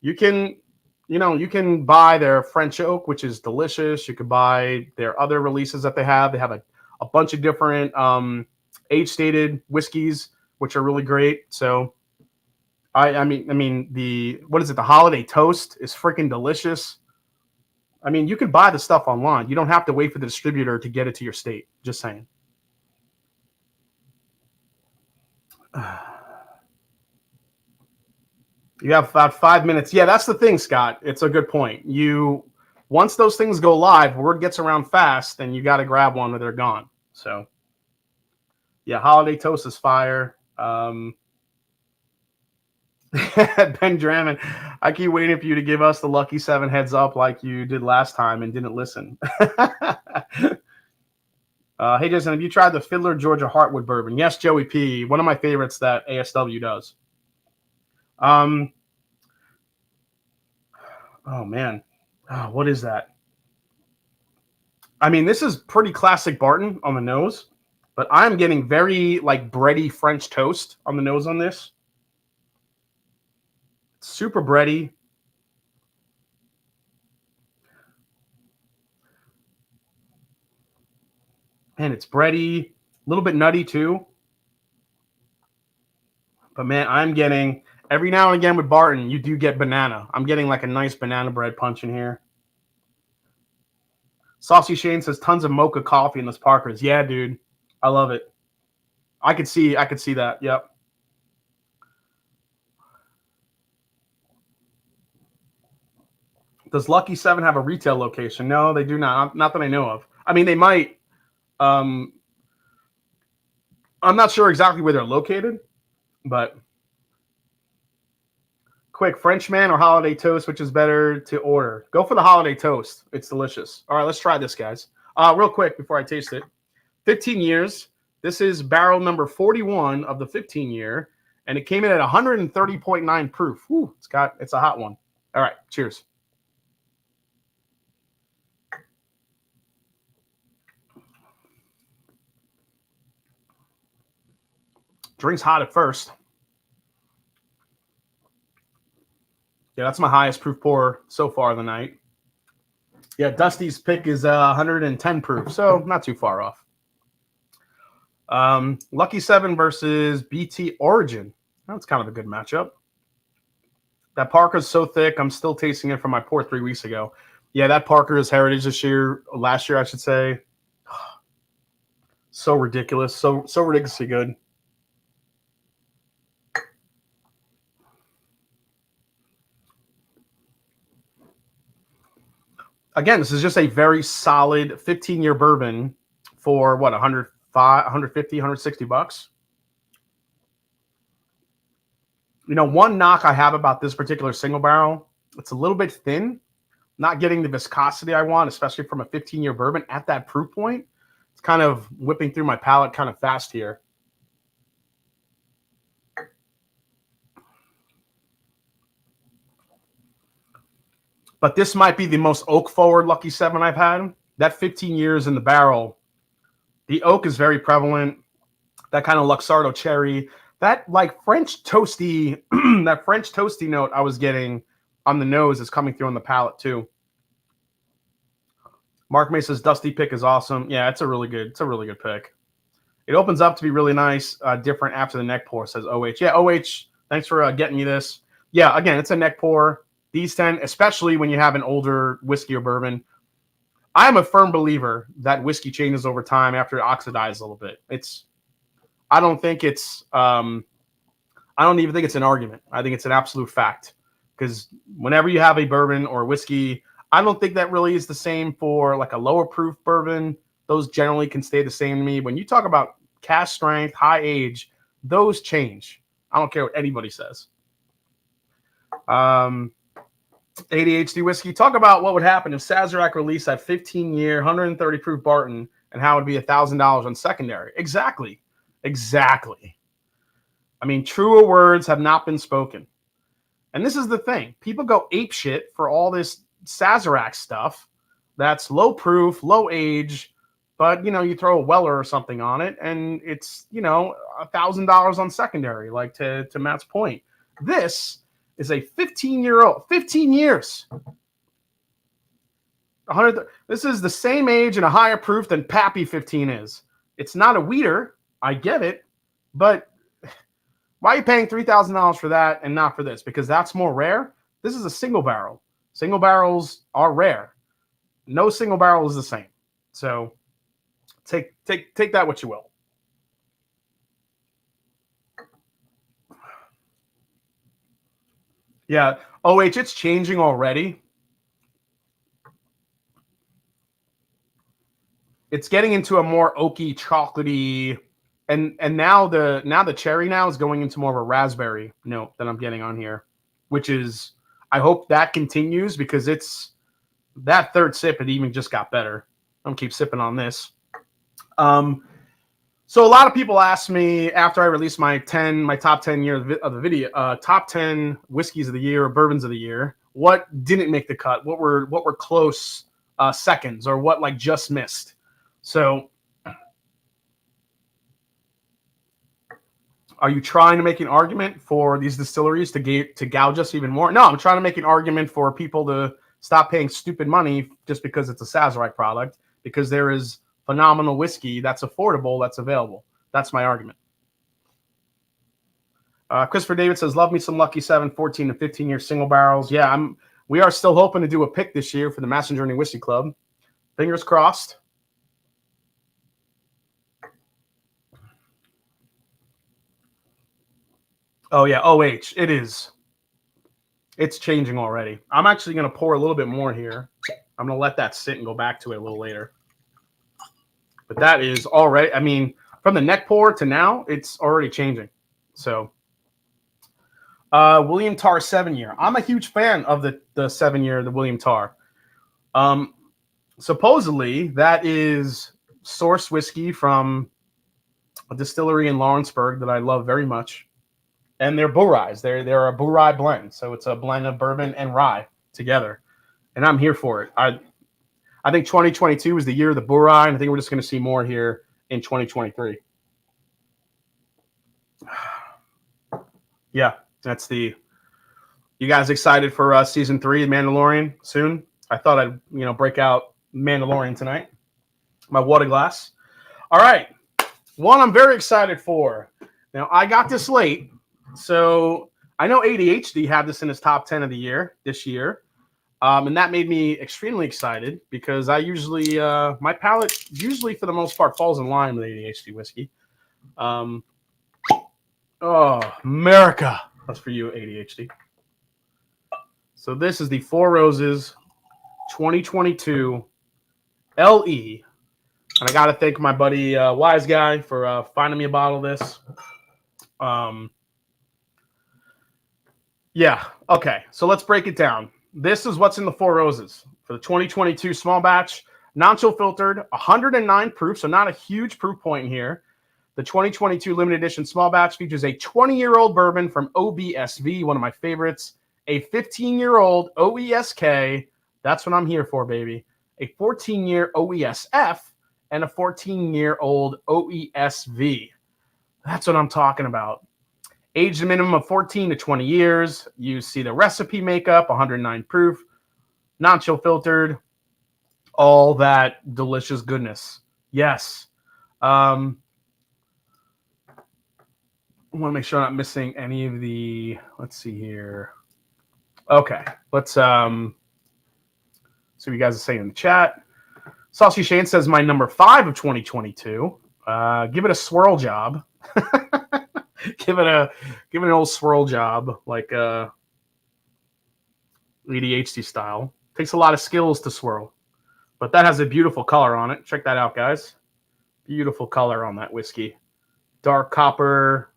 You can buy their French Oak, which is delicious. You can buy their other releases that they have. They have a bunch of different age-stated whiskeys, which are really great. So, I mean the Holiday Toast is freaking delicious. I mean, you can buy the stuff online. You don't have to wait for the distributor to get it to your state. Just saying. You have about 5 minutes. Yeah, that's the thing, Scott. It's a good point. Once those things go live, word gets around fast, and you got to grab one or they're gone. So, yeah, holiday toast is fire. Ben Drammond, I keep waiting for you to give us the Lucky 7 heads up like you did last time and didn't listen. Hey, Jason, have you tried the Fiddler Georgia Heartwood Bourbon? Yes, Joey P. One of my favorites that ASW does. Oh, man. Oh, what is that? I mean, this is pretty classic Barton on the nose, but I'm getting very, like, bready French toast on the nose on this. Super bready. And it's bready, a little bit nutty, too. But, man, I'm getting, every now and again with Barton, you do get banana. I'm getting, like, a nice banana bread punch in here. Saucy Shane says tons of mocha coffee in this Parker's. Yeah, dude. I love it. I could see that. Yep. Does Lucky 7 have a retail location? No, they do not. Not that I know of. I mean, they might. I'm not sure exactly where they're located, but quick, Frenchman or holiday toast, which is better to order? Go for the holiday toast. It's delicious. All right, let's try this, guys. Real quick before I taste it. 15 years. This is barrel number 41 of the 15 year, and it came in at 130.9 proof. Whew, it's a hot one. All right, cheers. Drink's hot at first. Yeah, that's my highest proof pour so far of the night. Yeah, Dusty's pick is 110 proof, so not too far off. Lucky 7 versus BT Origin. That's kind of a good matchup. That Parker's so thick, I'm still tasting it from my pour 3 weeks ago. Yeah, that Parker is heritage last year, I should say. So ridiculous, so ridiculously good. Again, this is just a very solid 15-year bourbon for what, 105, 150, 160 bucks. You know, one knock I have about this particular single barrel, it's a little bit thin, not getting the viscosity I want, especially from a 15-year bourbon at that proof point. It's kind of whipping through my palate kind of fast here. But this might be the most oak-forward Lucky 7 I've had. That 15 years in the barrel, the oak is very prevalent. That kind of Luxardo cherry, that like French toasty, that French toasty note I was getting on the nose is coming through on the palate too. Mark May says Dusty pick is awesome. Yeah, it's a really good pick. It opens up to be really nice, different after the neck pour, says OH. Yeah, OH, thanks for getting me this. Yeah, again, it's a neck pour. These 10, especially when you have an older whiskey or bourbon. I am a firm believer that whiskey changes over time after it oxidizes a little bit. I don't even think it's an argument. I think it's an absolute fact. Because whenever you have a bourbon or whiskey, I don't think that really is the same for like a lower proof bourbon. Those generally can stay the same to me. When you talk about cask strength, high age, those change. I don't care what anybody says. ADHD whiskey. Talk about what would happen if Sazerac released that 15-year, 130 proof Barton and how it would be $1,000 on secondary. Exactly. I mean, truer words have not been spoken. And this is the thing. People go apeshit for all this Sazerac stuff that's low proof, low age, but, you throw a Weller or something on it, and it's, $1,000 on secondary, like to Matt's point. This is a 15-year-old, 15 years. 100. This is the same age and a higher proof than Pappy 15 is. It's not a weeder. I get it. But why are you paying $3,000 for that and not for this? Because that's more rare. This is a single barrel. Single barrels are rare. No single barrel is the same. So take that what you will. Yeah. OH, it's changing already. It's getting into a more oaky, chocolatey, and now the cherry now is going into more of a raspberry note that I'm getting on here, which is, I hope that continues, because it's that third sip, it even just got better. I'm gonna keep sipping on this. So a lot of people ask me after I released my top 10 year of the video, top 10 whiskeys of the year or bourbons of the year, what didn't make the cut, what were close seconds, or what like just missed. So, are you trying to make an argument for these distilleries to gouge us even more? No, I'm trying to make an argument for people to stop paying stupid money just because it's a Sazerac product, because there is phenomenal whiskey that's affordable, that's available. That's my argument. Christopher David says, love me some Lucky 7, 14 and 15 year single barrels. Yeah, we are still hoping to do a pick this year for the Master Journey Whiskey Club. Fingers crossed. Oh, yeah, OH, it is. It's changing already. I'm actually going to pour a little bit more here. I'm going to let that sit and go back to it a little later. But that is already, I mean, from the neck pour to now, it's already changing. So, William Tarr 7-year. I'm a huge fan of the 7-year, the William Tarr. Supposedly, that is sourced whiskey from a distillery in Lawrenceburg that I love very much. And they're bull ryes. They're a bull rye blend. So it's a blend of bourbon and rye together. And I'm here for it. I think 2022 is the year of the bull rye, and I think we're just going to see more here in 2023. Yeah, that's the. You guys excited for season 3 of Mandalorian soon? I thought I'd break out Mandalorian tonight. My water glass. All right, one I'm very excited for. Now I got this late, so I know ADHD had this in his top 10 of the year this year. And that made me extremely excited, because I usually, my palate usually for the most part falls in line with ADHD whiskey. Oh, America. That's for you, ADHD. So this is the Four Roses 2022 LE. And I got to thank my buddy Wise Guy for finding me a bottle of this. Yeah, okay. So let's break it down. This is what's in the Four Roses for the 2022 small batch, non-chill filtered, 109 proof, so not a huge proof point here. The 2022 limited edition small batch features a 20-year-old bourbon from OBSV, one of my favorites, a 15-year-old OESK, that's what I'm here for, baby, a 14-year OESF, and a 14-year-old OESV. That's what I'm talking about. Aged a minimum of 14 to 20 years. You see the recipe makeup, 109 proof, non-chill filtered, all that delicious goodness. Yes. I want to make sure I'm not missing any of the, let's see here. Okay, let's see what you guys are saying in the chat. Saucy Shane says my number 5 of 2022. Give it a swirl job. Give it an old swirl job, like ADHD style. Takes a lot of skills to swirl, but that has a beautiful color on it. Check that out, guys. Beautiful color on that whiskey. Dark copper.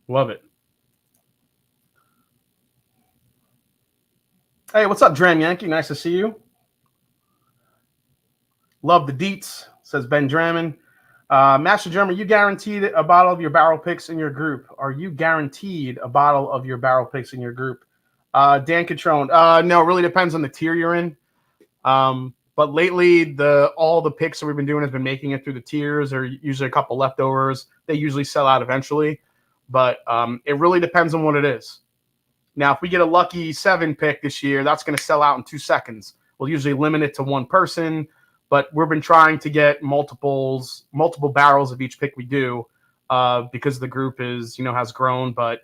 Love it. Hey, what's up, Dram Yankee? Nice to see you. Love the deets, says Ben Drammond. Master Drum, are you guaranteed a bottle of your barrel picks in your group? Are you guaranteed a bottle of your barrel picks in your group? Dan Catrone, no, it really depends on the tier you're in. But lately, all the picks that we've been doing has been making it through the tiers, or usually a couple leftovers. They usually sell out eventually, but it really depends on what it is. Now, if we get a lucky 7 pick this year, that's going to sell out in 2 seconds. We'll usually limit it to one person, but we've been trying to get multiple barrels of each pick we do, because the group has grown. But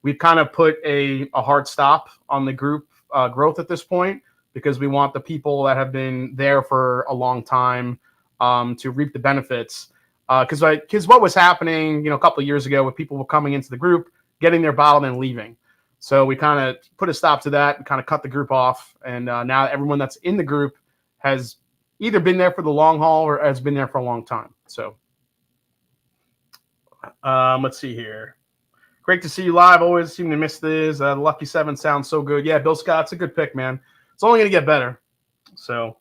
we've kind of put a hard stop on the group growth at this point, because we want the people that have been there for a long time to reap the benefits. Because what was happening, a couple of years ago, when people were coming into the group, getting their bottle and leaving. So we kind of put a stop to that and kind of cut the group off. And now everyone that's in the group has either been there for the long haul or has been there for a long time. So let's see here. Great to see you live. Always seem to miss this. The Lucky 7 sounds so good. Yeah, Bill Scott's a good pick, man. It's only going to get better. So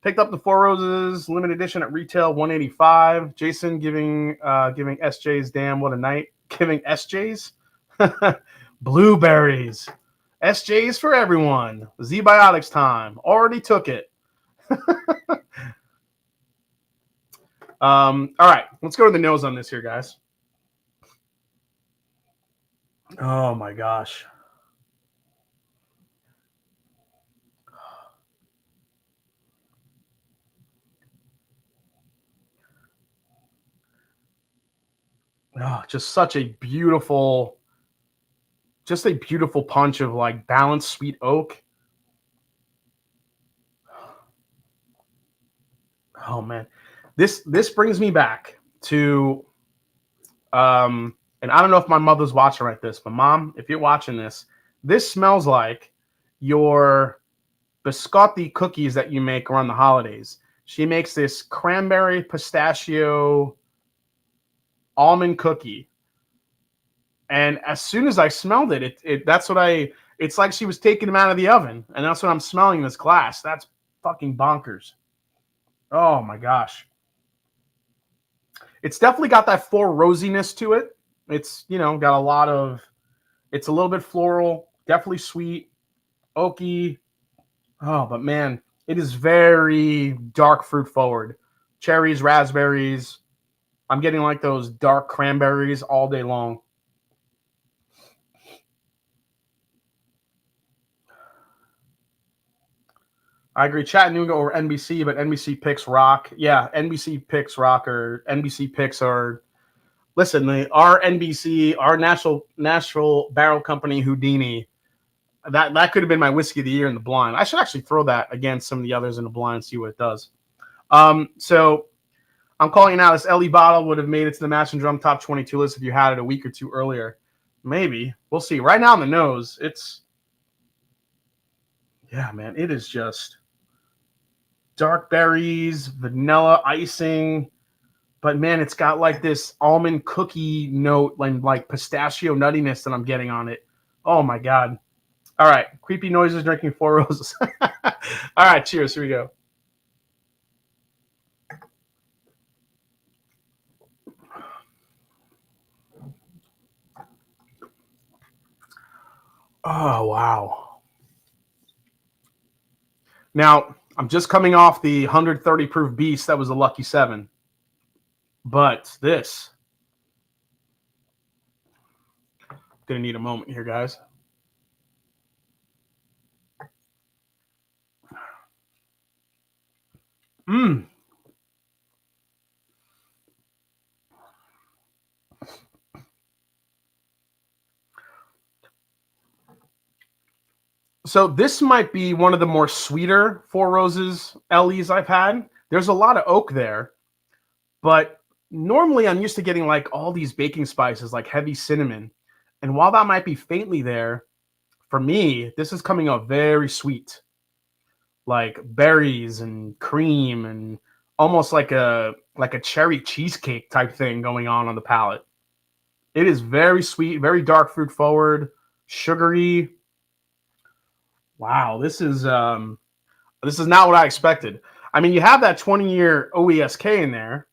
picked up the Four Roses limited edition at retail, $185. Jason giving SJs, damn, what a night. Giving SJs? Blueberries. SJs for everyone. Z-Biotics time. Already took it. All right, let's go to the nose on this here, guys. Oh my gosh. Oh, just such a beautiful punch of like balanced sweet oak. Oh man, this brings me back to and I don't know if my mother's watching right this, but Mom, if you're watching this, this smells like your biscotti cookies that you make around the holidays. She makes this cranberry pistachio almond cookie. And as soon as I smelled it, it's like she was taking them out of the oven. And that's what I'm smelling in this glass. That's fucking bonkers. Oh my gosh. It's definitely got that Four Rosiness to it. It's, got a lot of, it's a little bit floral, definitely sweet, oaky. Oh, but man, it is very dark fruit forward. Cherries, raspberries. I'm getting like those dark cranberries all day long. I agree. Chattanooga or NBC, but NBC picks rock. Yeah, NBC picks rock, or NBC picks are. Listen, our NBC, our National Barrel Company Houdini, that could have been my whiskey of the year in the blind. I should actually throw that against some of the others in the blind and see what it does. So I'm calling it now. This LE bottle would have made it to the Mash and Drum Top 22 list if you had it a week or two earlier. Maybe. We'll see. Right now on the nose, yeah, man, it is just dark berries, vanilla icing, but man, it's got like this almond cookie note and like pistachio nuttiness that I'm getting on it. Oh my God. All right. Creepy noises drinking Four Roses. All right. Cheers. Here we go. Oh, wow. Now, I'm just coming off the 130 proof beast. That was a Lucky 7. But this, gonna need a moment here, guys. So this might be one of the more sweeter Four Roses LEs I've had. There's a lot of oak there, but normally I'm used to getting like all these baking spices, like heavy cinnamon. And while that might be faintly there, for me, this is coming out very sweet, like berries and cream and almost like a cherry cheesecake type thing going on the palate. It is very sweet, very dark fruit forward, sugary. Wow, this is not what I expected. I mean, you have that 20-year OESK in there.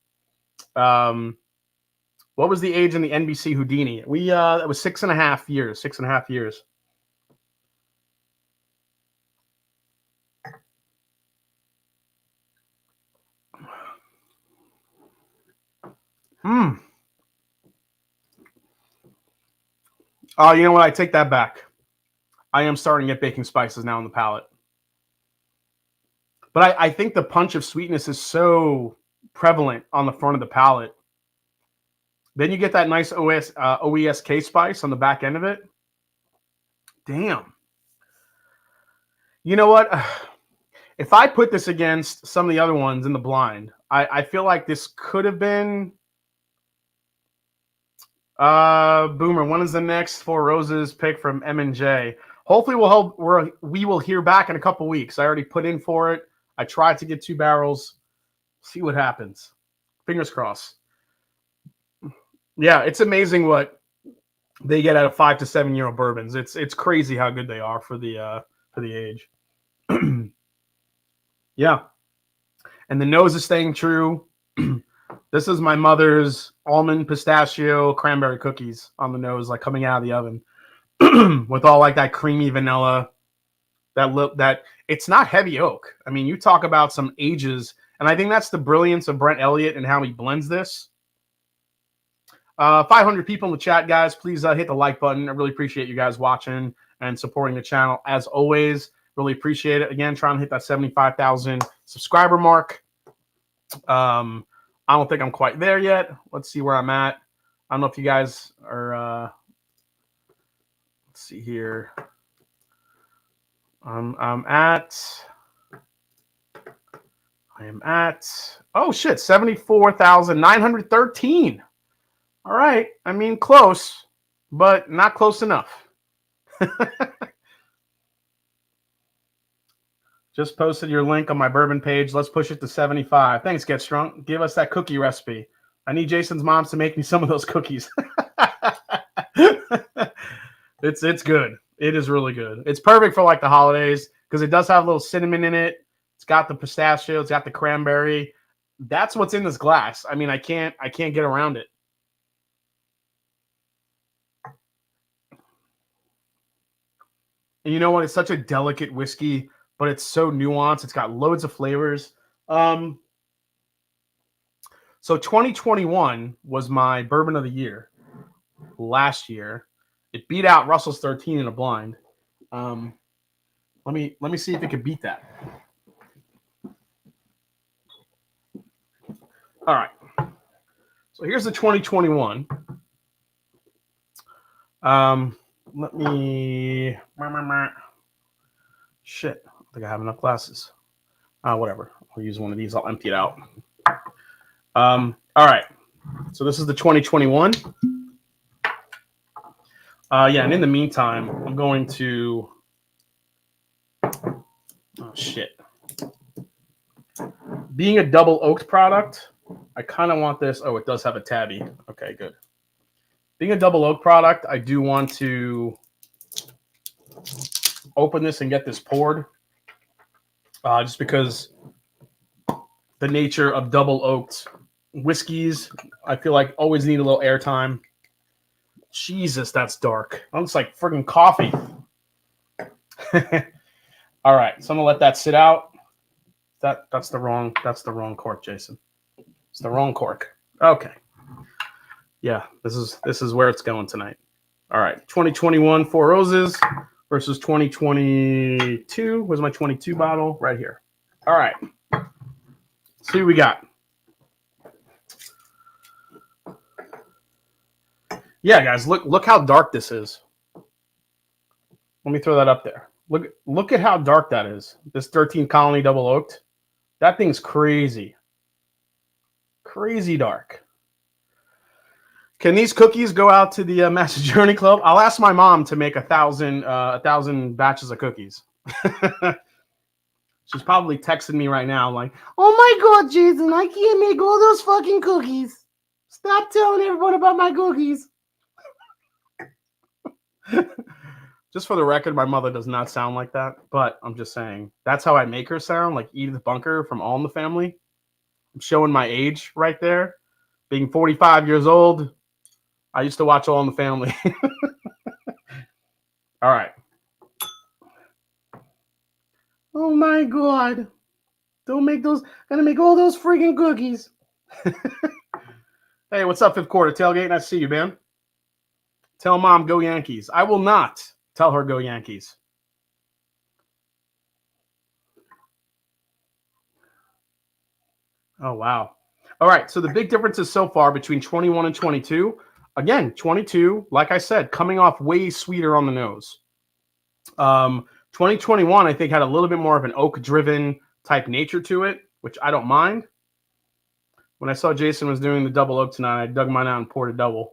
What was the age in the NBC Houdini? It was 6.5 years. 6.5 years. Oh, you know what? I take that back. I am starting to get baking spices now in the palate. But I think the punch of sweetness is so prevalent on the front of the palate. Then you get that nice OESK spice on the back end of it. Damn. You know what? If I put this against some of the other ones in the blind, I feel like this could have been Boomer, when is the next Four Roses pick from M&J? Hopefully we will hear back in a couple weeks. I already put in for it. I tried to get 2 barrels. See what happens. Fingers crossed. Yeah, it's amazing what they get out of 5 to 7 year old bourbons. It's crazy how good they are for the age. Yeah. And the nose is staying true. This is my mother's almond pistachio cranberry cookies on the nose, like coming out of the oven with all like that creamy vanilla. That it's not heavy oak. I mean, you talk about some ages, and I think that's the brilliance of Brent Elliott and how he blends this. 500 people in the chat, guys. Please hit the like button. I really appreciate you guys watching and supporting the channel. As always, really appreciate it. Again, trying to hit that 75,000 subscriber mark. I don't think I'm quite there yet. Let's see where I'm at. I don't know if you guys are. Let's see here. I am at. Oh shit, 74,913. All right. I mean, close, but not close enough. Just posted your link on my bourbon page. Let's push it to 75. Thanks, Get Strong. Give us that cookie recipe. I need Jason's mom to make me some of those cookies. It's good. It is really good. It's perfect for like the holidays because it does have a little cinnamon in it. It's got the pistachio. It's got the cranberry. That's what's in this glass. I mean, I can't get around it. And you know what? It's such a delicate whiskey, but it's so nuanced. It's got loads of flavors. So 2021 was my bourbon of the year last year. It beat out Russell's 13 in a blind. Let me see if it could beat that. All right. So here's the 2021. Let me. Shit. I think I have enough glasses. Whatever. I'll use one of these. I'll empty it out. All right. So this is the 2021. Yeah, and in the meantime, I'm going to. Oh shit. Being a double oaked product, I kind of want this. Oh, it does have a tabby. Okay, good. Being a double oak product, I do want to open this and get this poured. Just because the nature of double oaked whiskeys, I feel like always need a little airtime. Jesus, that's dark. That looks like friggin' coffee. All right, so I'm gonna let that sit out. That's the wrong cork, Jason. It's the wrong cork. Okay. Yeah, this is where it's going tonight. All right, 2021 Four Roses versus 2022. Where's my 22 bottle? Right here. All right. Let's see what we got. Yeah, guys, look how dark this is. Let me throw that up there. Look at how dark that is. This 13 Colony double oaked. That thing's crazy. Crazy dark. Can these cookies go out to the Master Journey Club? I'll ask my mom to make 1,000 batches of cookies. She's probably texting me right now like, oh my God, Jason, I can't make all those fucking cookies. Stop telling everyone about my cookies. Just for the record, my mother does not sound like that, but I'm just saying that's how I make her sound, like Edith Bunker from All in the Family. I'm showing my age right there. Being 45 years old, I used to watch All in the Family. All right. Oh my God. Don't make those. Gonna make all those freaking cookies. Hey, what's up, Fifth Quarter Tailgate? Nice to see you, man. Tell Mom, go Yankees. I will not tell her go Yankees. Oh, wow. All right, so the big differences so far between 21 and 22. Again, 22, like I said, coming off way sweeter on the nose. 2021, I think, had a little bit more of an oak-driven type nature to it, which I don't mind. When I saw Jason was doing the double oak tonight, I dug mine out and poured a double.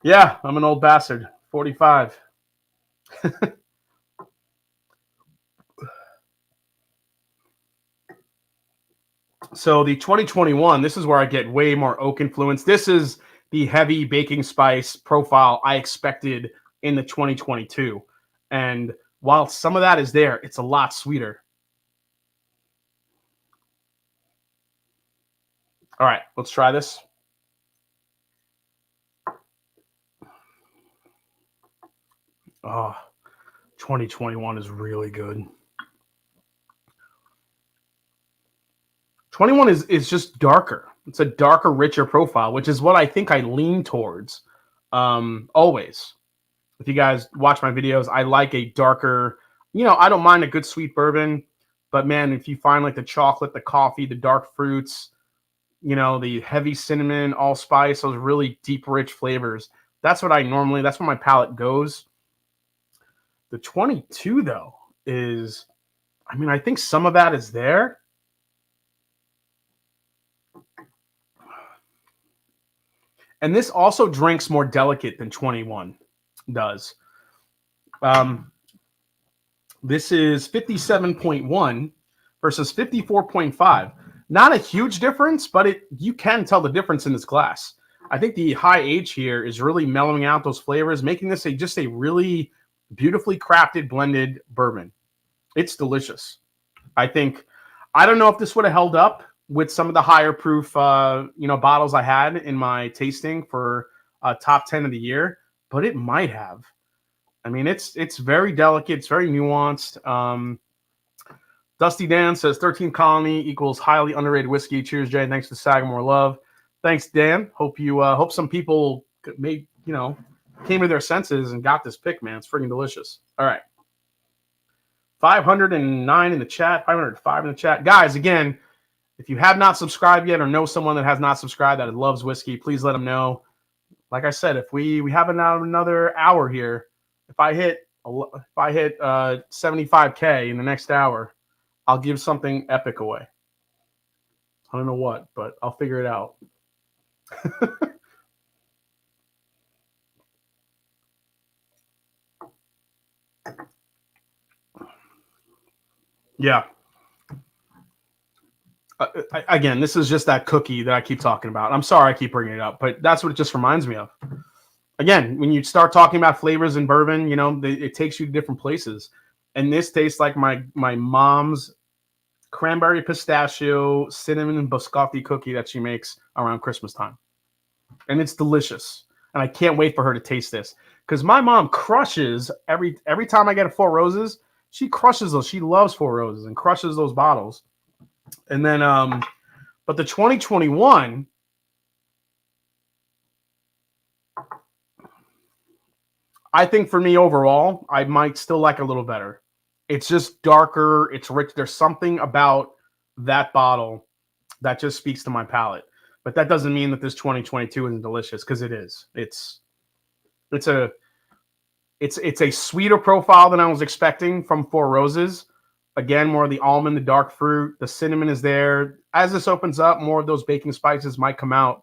Yeah, I'm an old bastard. 45. So the 2021, this is where I get way more oak influence. This is the heavy baking spice profile I expected in the 2022. And while some of that is there, it's a lot sweeter. All right, let's try this. Oh, 2021 is really good. 21 is just darker. It's a darker, richer profile, which is what I think I lean towards always. If you guys watch my videos, I like a darker, I don't mind a good sweet bourbon, but man, if you find like the chocolate, the coffee, the dark fruits, the heavy cinnamon, allspice, those really deep, rich flavors, that's where my palate goes. The 22, though, is, I think some of that is there. And this also drinks more delicate than 21 does. This is 57.1 versus 54.5. Not a huge difference, but you can tell the difference in this glass. I think the high age here is really mellowing out those flavors, making this just a really beautifully crafted blended bourbon. It's delicious. I don't know if this would have held up with some of the higher proof, bottles I had in my tasting for top 10 of the year, but it might have. It's very delicate. It's very nuanced. Dusty Dan says 13 Colony equals highly underrated whiskey. Cheers, Jay. Thanks to Sagamore Love. Thanks, Dan. Hope some people came to their senses and got this pick, man. It's freaking delicious. All right. 509 in the chat, 505 in the chat. Guys, again, if you have not subscribed yet or know someone that has not subscribed that loves whiskey, please let them know. Like I said, if we have another hour here, if I hit 75K in the next hour, I'll give something epic away. I don't know what, but I'll figure it out. Yeah. Again, this is just that cookie that I keep talking about. I'm sorry I keep bringing it up, but that's what it just reminds me of. Again, when you start talking about flavors in bourbon, it takes you to different places. And this tastes like my mom's cranberry pistachio cinnamon and biscotti cookie that she makes around Christmas time. And it's delicious. And I can't wait for her to taste this. Because my mom crushes every time I get a Four Roses, she crushes those. She loves Four Roses and crushes those bottles. And then, but the 2021, I think for me overall, I might still like a little better. It's just darker. It's rich. There's something about that bottle that just speaks to my palate. But that doesn't mean that this 2022 isn't delicious, because it is. It's a sweeter profile than I was expecting from Four Roses. Again, more of the almond, the dark fruit, the cinnamon is there. As this opens up, more of those baking spices might come out.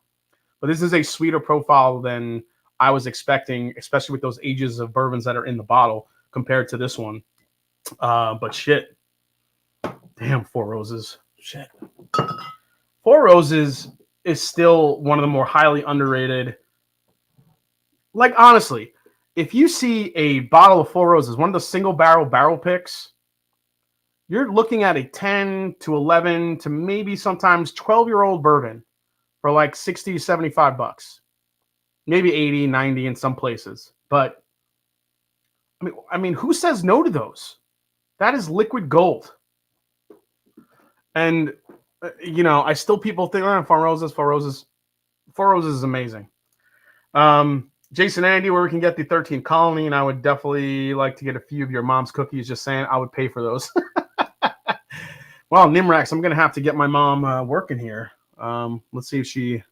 But this is a sweeter profile than I was expecting, especially with those ages of bourbons that are in the bottle compared to this one. But shit. Damn, Four Roses. Shit. Four Roses is still one of the more highly underrated. Like, honestly, if you see a bottle of Four Roses, one of the single barrel picks, you're looking at a 10 to 11 to maybe sometimes 12-year-old bourbon for like 60 to 75 bucks. Maybe 80, 90 in some places. But I mean, who says no to those? That is liquid gold. And I still, people think, Four Roses. Four Roses is amazing. Jason Andy, where we can get the 13 Colony, and I would definitely like to get a few of your mom's cookies. Just saying, I would pay for those. Well, Nimrax, I'm going to have to get my mom working here. Let's see if she...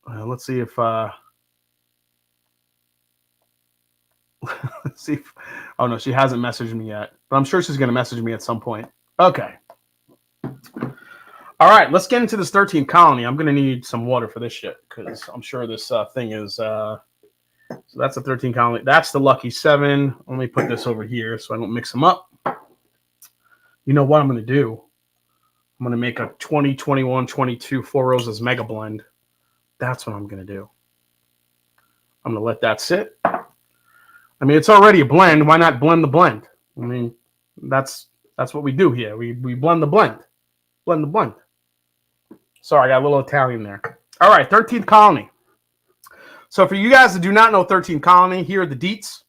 let's see if... let's see if... Oh, no, she hasn't messaged me yet. But I'm sure she's going to message me at some point. Okay. All right, let's get into this 13th colony. I'm gonna need some water for this shit because I'm sure this thing is. So that's the 13th colony. That's the lucky 7. Let me put this over here so I don't mix them up. You know what I'm gonna do? I'm gonna make a 20, 21, 22 Four Roses mega blend. That's what I'm gonna do. I'm gonna let that sit. I mean, it's already a blend. Why not blend the blend? I mean, that's what we do here. We blend the blend. Blend the blend. Sorry, I got a little Italian there. All right, 13th colony. So for you guys that do not know 13th colony, here are the deets.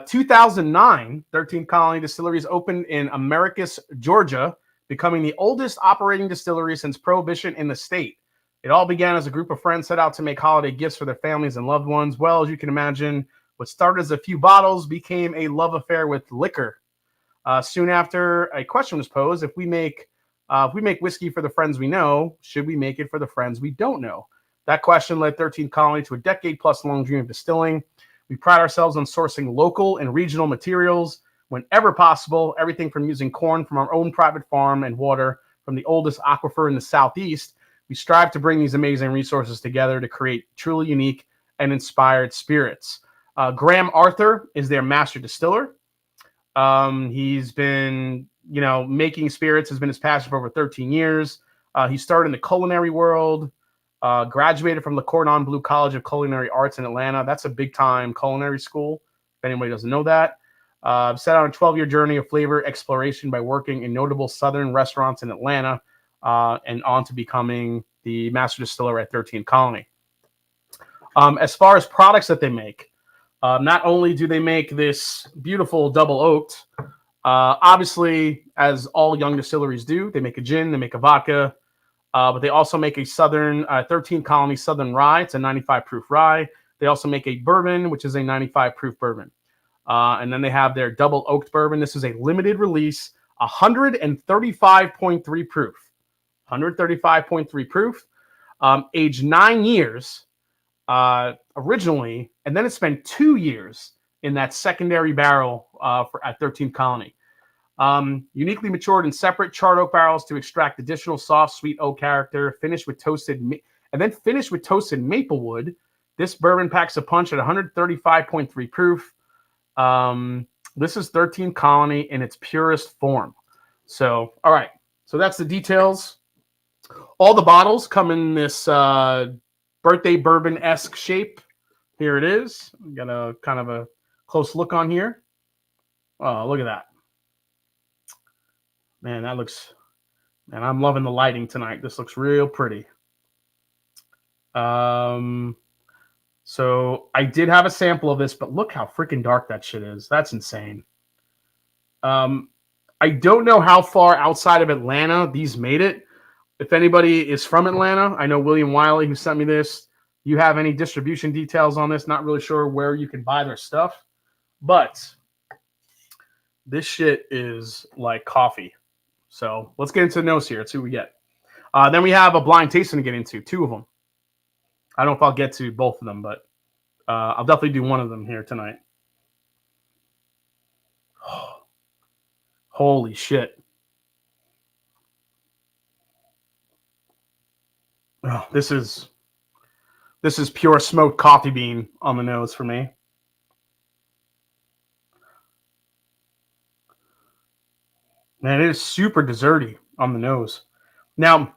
2009, 13th colony distilleries opened in Americus, Georgia, becoming the oldest operating distillery since Prohibition in the state. It all began as a group of friends set out to make holiday gifts for their families and loved ones. Well, as you can imagine, what started as a few bottles became a love affair with liquor. Soon after, a question was posed: if we make whiskey for the friends we know, should we make it for the friends we don't know? That question led 13th Colony to a decade-plus long dream of distilling. We pride ourselves on sourcing local and regional materials whenever possible, everything from using corn from our own private farm and water from the oldest aquifer in the Southeast. We strive to bring these amazing resources together to create truly unique and inspired spirits. Graham Arthur is their master distiller. He's been, making spirits has been his passion for over 13 years. He started in the culinary world, graduated from the Cordon Bleu College of Culinary Arts in Atlanta. That's a big-time culinary school, if anybody doesn't know that. Set on a 12-year journey of flavor exploration by working in notable Southern restaurants in Atlanta, and on to becoming the master distiller at 13th Colony. As far as products that they make, not only do they make this beautiful double oaked, obviously, as all young distilleries do, they make a gin, they make a vodka, but they also make a Southern 13th Colony Southern Rye. It's a 95 proof rye. They also make a bourbon, which is a 95 proof bourbon. And then they have their double oaked bourbon. This is a limited release, 135.3 proof. 135.3 proof. Aged 9 years originally, and then it spent 2 years in that secondary barrel at 13th Colony. Uniquely matured in separate charred oak barrels to extract additional soft, sweet oak character, finished with toasted maple wood. This bourbon packs a punch at 135.3 proof. This is 13th Colony in its purest form. So, all right. So that's the details. All the bottles come in this birthday bourbon-esque shape. Here it is. Got a kind of a close look on here. Oh, look at that. Man, that looks... Man, I'm loving the lighting tonight. This looks real pretty. So I did have a sample of this, but look how freaking dark that shit is. That's insane. I don't know how far outside of Atlanta these made it. If anybody is from Atlanta, I know William Wiley who sent me this. You have any distribution details on this? Not really sure where you can buy their stuff, but this shit is like coffee. So let's get into the nose here. Let's see what we get. Then we have a blind tasting to get into, 2 of them. I don't know if I'll get to both of them, but I'll definitely do one of them here tonight. Holy shit. Oh, this is pure smoked coffee bean on the nose for me. Man, it is super desserty on the nose. Now,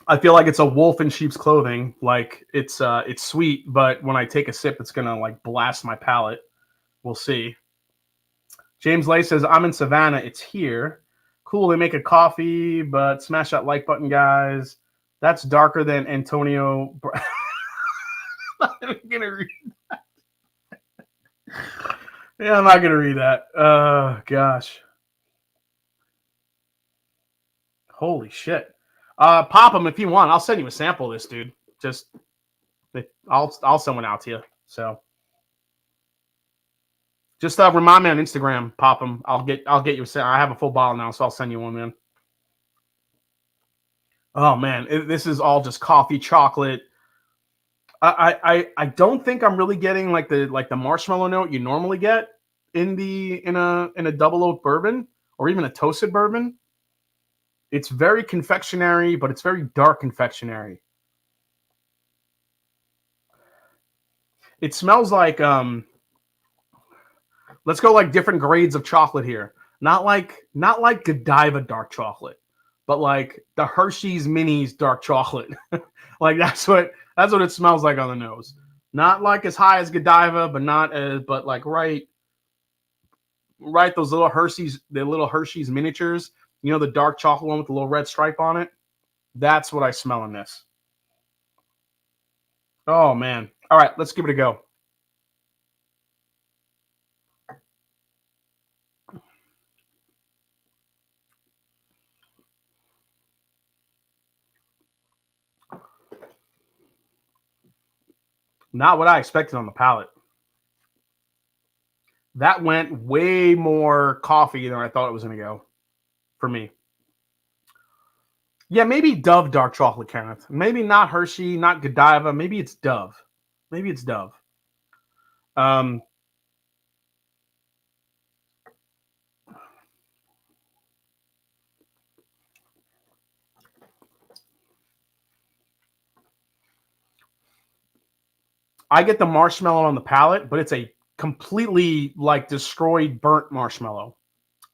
I feel like it's a wolf in sheep's clothing. Like it's sweet, but when I take a sip, it's gonna like blast my palate. We'll see. James Lay says, I'm in Savannah. It's here. Cool. They make a coffee, but smash that like button, guys. That's darker than Antonio. I'm not gonna read that. Yeah, I'm not gonna read that. Oh gosh. Holy shit. Pop them if you want. I'll send you a sample of this, dude. I'll send one out to you. So just remind me on Instagram. Pop them. I'll get you. I have a full bottle now, so I'll send you one, man. Oh man, this is all just coffee, chocolate. I don't think I'm really getting like the marshmallow note you normally get in a double oak bourbon or even a toasted bourbon. It's very confectionery, but it's very dark confectionery. It smells like let's go like different grades of chocolate here. Not like Godiva dark chocolate, but like the Hershey's Minis dark chocolate. Like that's what it smells like on the nose. Not like as high as Godiva, but like right those little Hershey's, the little Hershey's miniatures. You know, the dark chocolate one with the little red stripe on it. That's what I smell in this. Oh man. All right, let's give it a go. Not what I expected on the palate. That went way more coffee than I thought it was going to go for me. Yeah, maybe Dove dark chocolate, Kenneth. Maybe not Hershey, not Godiva. Maybe it's Dove. Maybe it's Dove. I get the marshmallow on the palate, but it's a completely like destroyed, burnt marshmallow.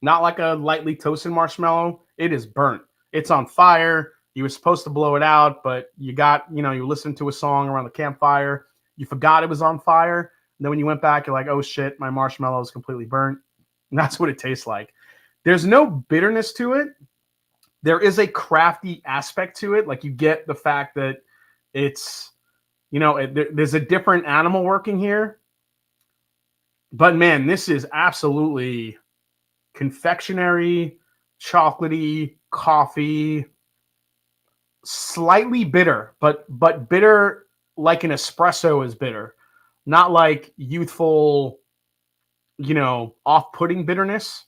Not like a lightly toasted marshmallow. It is burnt. It's on fire. You were supposed to blow it out, but you listened to a song around the campfire. You forgot it was on fire. And then when you went back, you're like, oh shit, my marshmallow is completely burnt. And that's what it tastes like. There's no bitterness to it. There is a crafty aspect to it. Like you get the fact that it's, there's a different animal working here. But man, this is absolutely confectionery, chocolatey, coffee, slightly bitter, but bitter like an espresso is bitter, not like youthful, off-putting bitterness.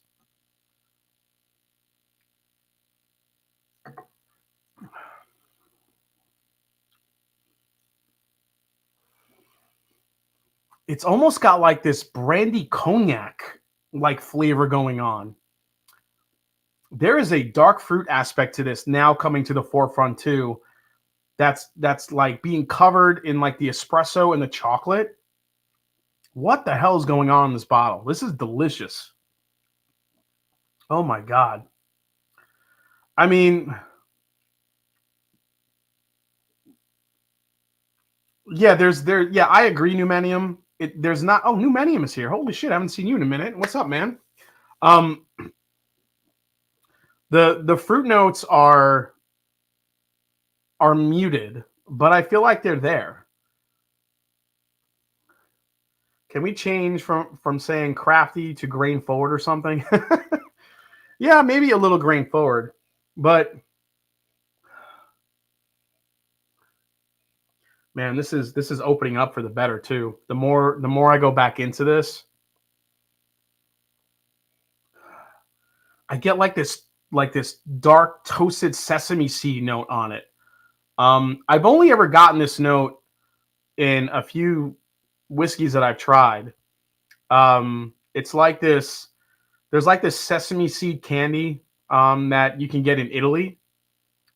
It's almost got like this brandy cognac like flavor going on. There is a dark fruit aspect to this now coming to the forefront too. That's like being covered in like the espresso and the chocolate. What the hell is going on in this bottle? This is delicious. Oh my God. I mean, yeah, I agree, Numenium. There's not, oh, Numenium is here. Holy shit, I haven't seen you in a minute. What's up, man? The fruit notes are muted, but I feel like they're there. Can we change from saying crafty to grain forward or something? Yeah, maybe a little grain forward, but man, this is opening up for the better too. The more I go back into this, I get like this dark toasted sesame seed note on it. I've only ever gotten this note in a few whiskeys that I've tried. It's like this. There's like this sesame seed candy that you can get in Italy,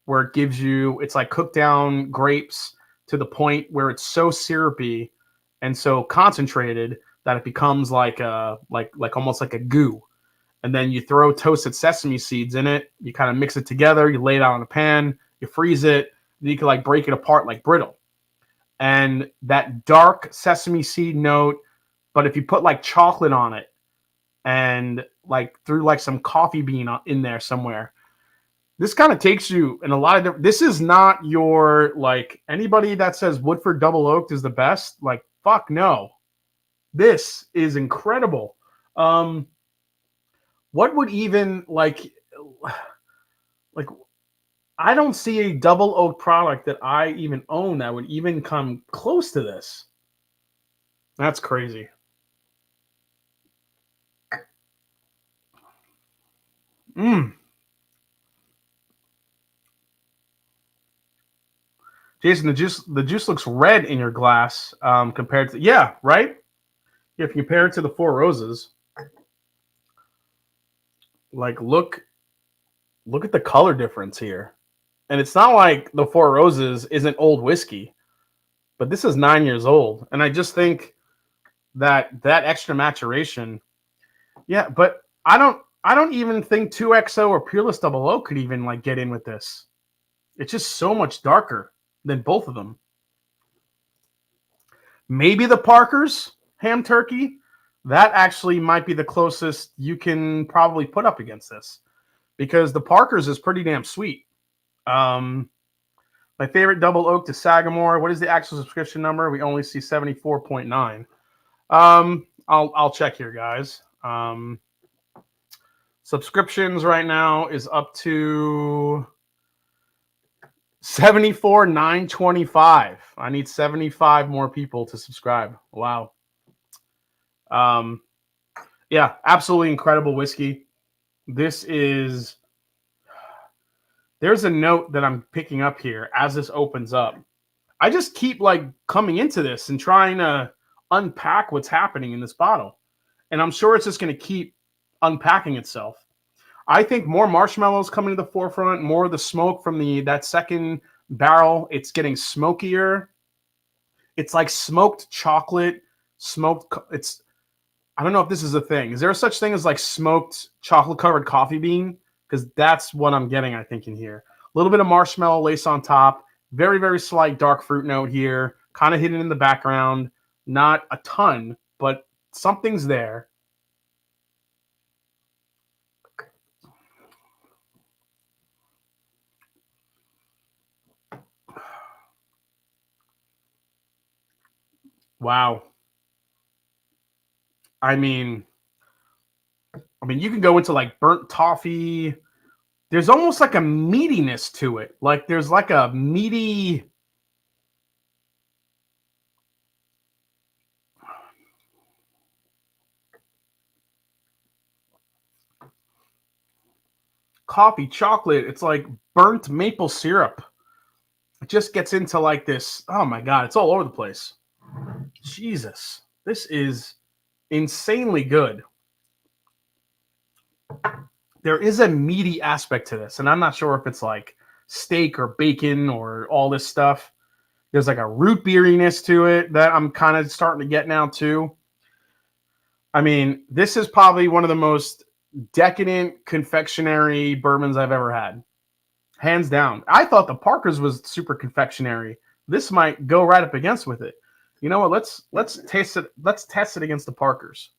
where it gives you, it's like cooked down grapes to the point where it's so syrupy and so concentrated that it becomes like almost like a goo. And then you throw toasted sesame seeds in it. You kind of mix it together. You lay it out on a pan. You freeze it. Then you can like break it apart like brittle. And that dark sesame seed note, but if you put like chocolate on it and like threw like some coffee bean in there somewhere, this kind of takes you in a lot of different. This is not your, like, anybody that says Woodford Double Oaked is the best. Like, fuck no. This is incredible. What would even like I don't see a double oak product that I even own that would even come close to this. That's crazy. Jason, the juice looks red in your glass compared to, yeah, right? If you compare it to the Four Roses, like look Look at the color difference here. And it's not like the Four Roses isn't old whiskey, but this is 9 years old. And I just think that extra maturation, yeah, but I don't even think 2XO or Peerless Double O could even like get in with this. It's just so much darker than both of them. Maybe the Parker's Ham Turkey. That actually might be the closest you can probably put up against this, because the Parker's is pretty damn sweet. My favorite double oak to Sagamore. What is the actual subscription number? We only see 74.9. I'll check here, guys. Subscriptions right now is up to 74,925. I need 75 more people to subscribe. Wow. Yeah, absolutely incredible whiskey. This is, there's a note that I'm picking up here as this opens up. I just keep like coming into this and trying to unpack what's happening in this bottle. And I'm sure it's just going to keep unpacking itself. I think more marshmallows coming to the forefront, more of the smoke from that second barrel. It's getting smokier. It's like smoked chocolate, I don't know if this is a thing. Is there such thing as like smoked chocolate covered coffee bean? Because that's what I'm getting, I think, in here. A little bit of marshmallow lace on top. Very, very slight dark fruit note here. Kind of hidden in the background. Not a ton, but something's there. Wow. I mean, you can go into like burnt toffee. There's almost like a meatiness to it. Like there's like a meaty. Coffee, chocolate. It's like burnt maple syrup. It just gets into like this. Oh my God, it's all over the place. Jesus, this is insanely good. There is a meaty aspect to this, and I'm not sure if it's like steak or bacon or all this stuff. There's like a root beeriness to it that I'm kind of starting to get now too. I mean, this is probably one of the most decadent confectionery bourbons I've ever had. Hands down. I thought the Parker's was super confectionery. This might go right up against with it. You know what? Let's taste it. Let's test it against the Parker's.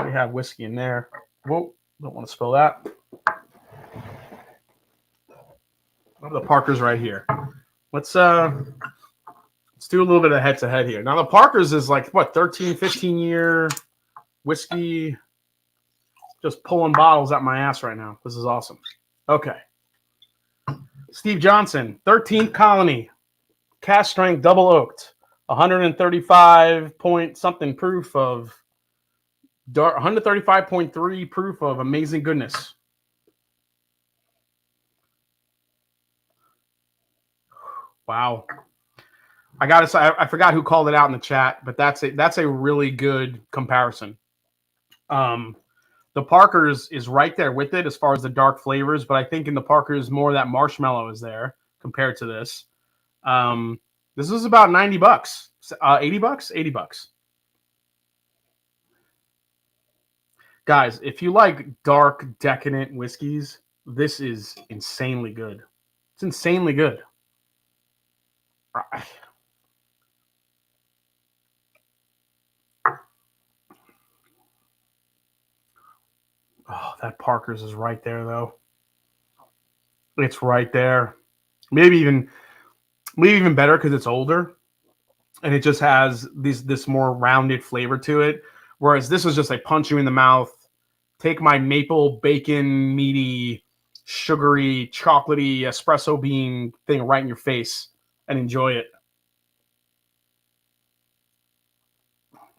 We have whiskey in there. Whoa, don't want to spill that. I have the Parker's right here. Let's do a little bit of head to head here. Now the Parker's is like what, 13, 15 year whiskey. Just pulling bottles out my ass right now. This is awesome. Okay. Steve Johnson, 13th Colony, cast strength double oaked, 135 point something proof of 135.3 proof of amazing goodness. Wow. I gotta say, I forgot who called it out in the chat, but that's a really good comparison. The Parker's is right there with it as far as the dark flavors, but I think in the Parker's more of that marshmallow is there compared to this. This is about $90, $80, $80. Guys, if you like dark, decadent whiskeys, this is insanely good. It's insanely good. Oh, that Parker's is right there, though. It's right there. Maybe even better because it's older, and it just has this more rounded flavor to it. Whereas this was just like punch you in the mouth, take my maple bacon, meaty, sugary, chocolatey espresso bean thing right in your face and enjoy it.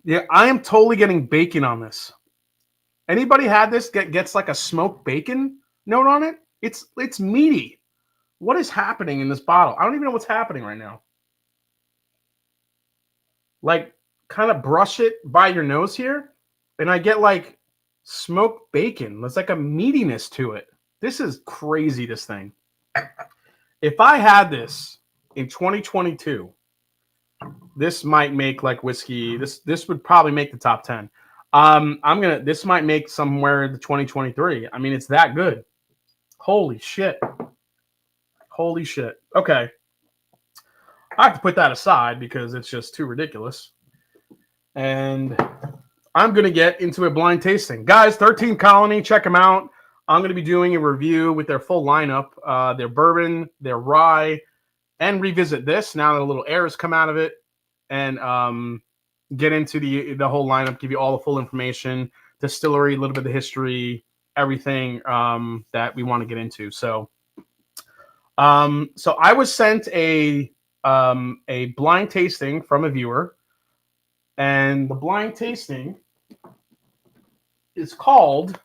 Yeah, I am totally getting bacon on this. Anybody had this gets like a smoked bacon note on it? It's meaty. What is happening in this bottle? I don't even know what's happening right now. Like, kind of brush it by your nose here, and I get like smoked bacon. There's like a meatiness to it. This is crazy, this thing. If I had this in 2022, this might make like whiskey. This would probably make the top 10. This might make somewhere in the 2023. I mean, it's that good. Holy shit. Holy shit. Okay. I have to put that aside because it's just too ridiculous. And I'm going to get into a blind tasting. Guys, 13th Colony, check them out. I'm going to be doing a review with their full lineup, their bourbon, their rye, and revisit this now that a little air has come out of it, and get into the whole lineup, give you all the full information, distillery, a little bit of the history, everything that we want to get into. So I was sent a blind tasting from a viewer, and the blind tasting is called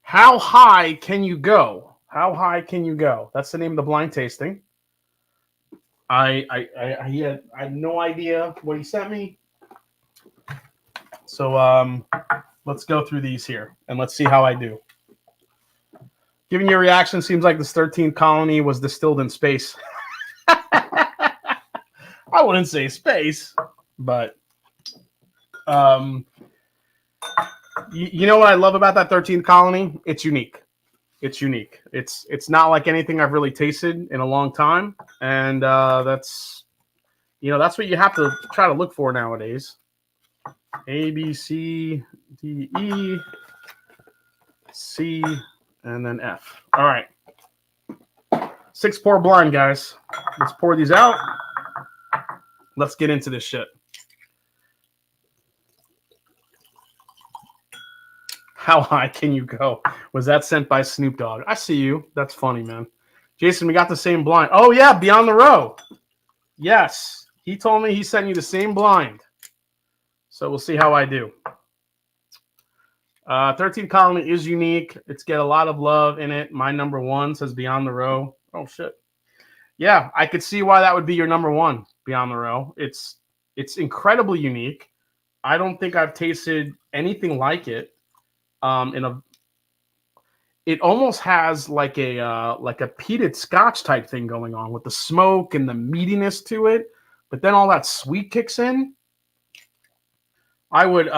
How High Can You Go? How High Can You Go? That's the name of the blind tasting. I had no idea what he sent me. So let's go through these here and let's see how I do. Given your reaction, seems like this 13th Colony was distilled in space. I wouldn't say space, but you know what I love about that 13th Colony? It's unique. It's unique. It's not like anything I've really tasted in a long time, and that's what you have to try to look for nowadays. A, B, C, D, E, C, and then F. All right. 6 pour blind, guys. Let's pour these out. Let's get into this shit. How high can you go? Was that sent by Snoop Dogg? I see you. That's funny, man. Jason, we got the same blind. Oh, yeah, Beyond the Row. Yes. He told me he sent you the same blind. So we'll see how I do. 13th Colony is unique. It's got a lot of love in it. My number 1 says Beyond the Row. Oh, shit. Yeah, I could see why that would be your number 1, Beyond the Row. It's incredibly unique. I don't think I've tasted anything like it. It almost has like a peated Scotch type thing going on with the smoke and the meatiness to it, but then all that sweet kicks in. I would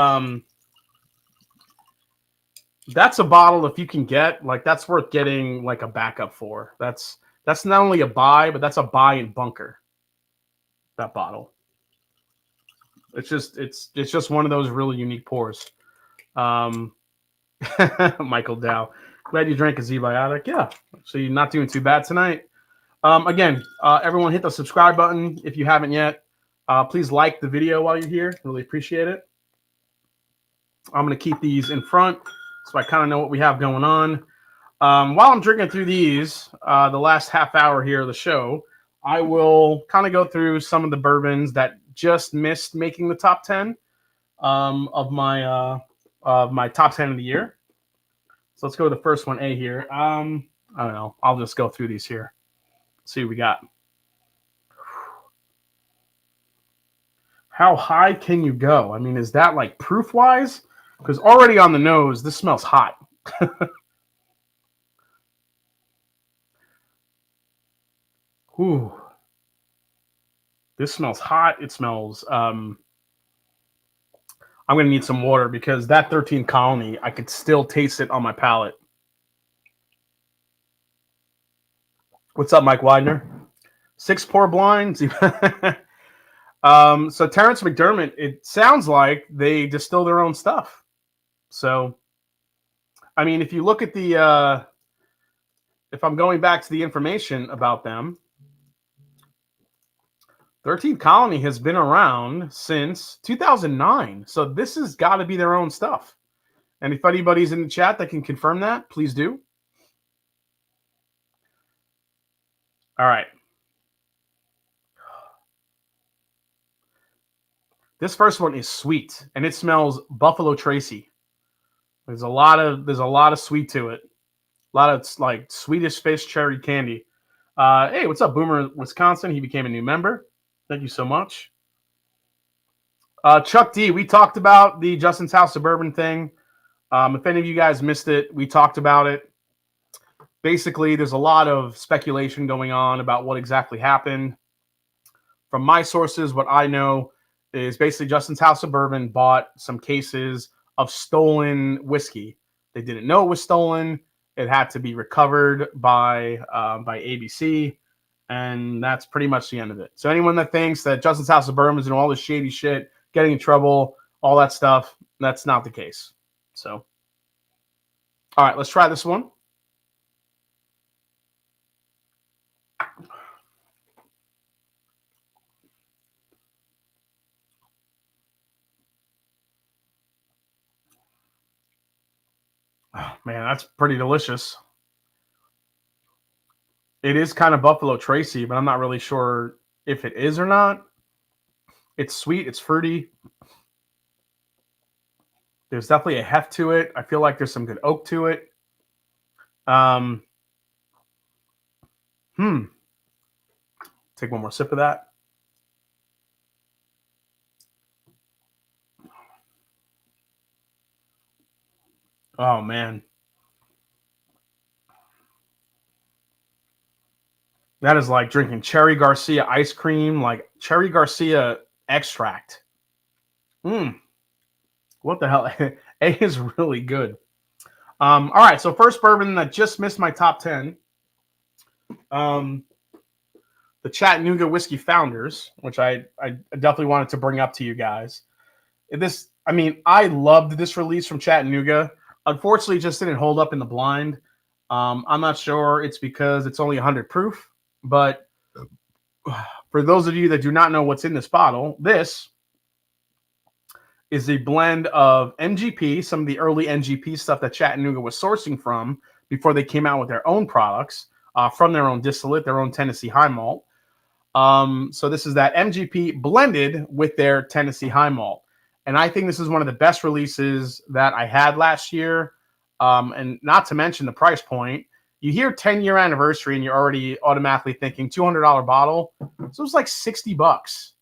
that's a bottle, if you can get, like, that's worth getting like a backup for. That's not only a buy, but that's a buy in bunker. That bottle. It's just one of those really unique pours. Michael Dow, glad you drank a Z-Biotic. Yeah, so you're not doing too bad tonight. Again, everyone hit the subscribe button if you haven't yet. Please like the video while you're here. Really appreciate it. I'm going to keep these in front so I kind of know what we have going on. While I'm drinking through these, the last half hour here of the show, I will kind of go through some of the bourbons that just missed making the top 10 of my top 10 of the year. So let's go with the first one, A here. I don't know. I'll just go through these here. See what we got. How high can you go? I mean, is that like proof-wise? Because already on the nose, this smells hot. Ooh. This smells hot. It smells... I'm going to need some water because that 13th Colony, I could still taste it on my palate. What's up, Mike Widener? 6 pour blinds. So Terrence McDermott, it sounds like they distill their own stuff. So, I mean, if you look at the, if I'm going back to the information about them, 13th Colony has been around since 2009. So this has got to be their own stuff. And if anybody's in the chat that can confirm that, please do. All right. This first one is sweet, and it smells Buffalo Tracy. There's a lot of sweet to it. A lot of like Swedish fish cherry candy. Hey, what's up, Boomer Wisconsin? He became a new member. Thank you so much. Chuck D, we talked about the Justin's House of Bourbon thing. If any of you guys missed it, we talked about it. Basically, there's a lot of speculation going on about what exactly happened. From my sources, what I know is basically Justin's House of Bourbon bought some cases of stolen whiskey. They didn't know it was stolen. It had to be recovered by ABC, and that's pretty much the end of it. So anyone that thinks that Justin's House of Bourbon is doing all this shady shit, getting in trouble, all that stuff, that's not the case. So, all right, let's try this one. Oh, man, that's pretty delicious. It is kind of Buffalo Tracy, but I'm not really sure if it is or not. It's sweet. It's fruity. There's definitely a heft to it. I feel like there's some good oak to it. Take one more sip of that. Oh, man. That is like drinking Cherry Garcia ice cream, like Cherry Garcia extract. What the hell? A is really good. All right, so first bourbon that just missed my top 10. The Chattanooga Whiskey Founders, which I definitely wanted to bring up to you guys. I loved this release from Chattanooga. Unfortunately, it just didn't hold up in the blind. I'm not sure it's because it's only 100 proof, but for those of you that do not know what's in this bottle, this is a blend of MGP, some of the early MGP stuff that Chattanooga was sourcing from before they came out with their own products from their own distillate, their own Tennessee high malt. So this is that MGP blended with their Tennessee high malt. And I think this is one of the best releases that I had last year. And not to mention the price point. You hear 10-year anniversary and you're already automatically thinking $200 bottle. So it's like $60.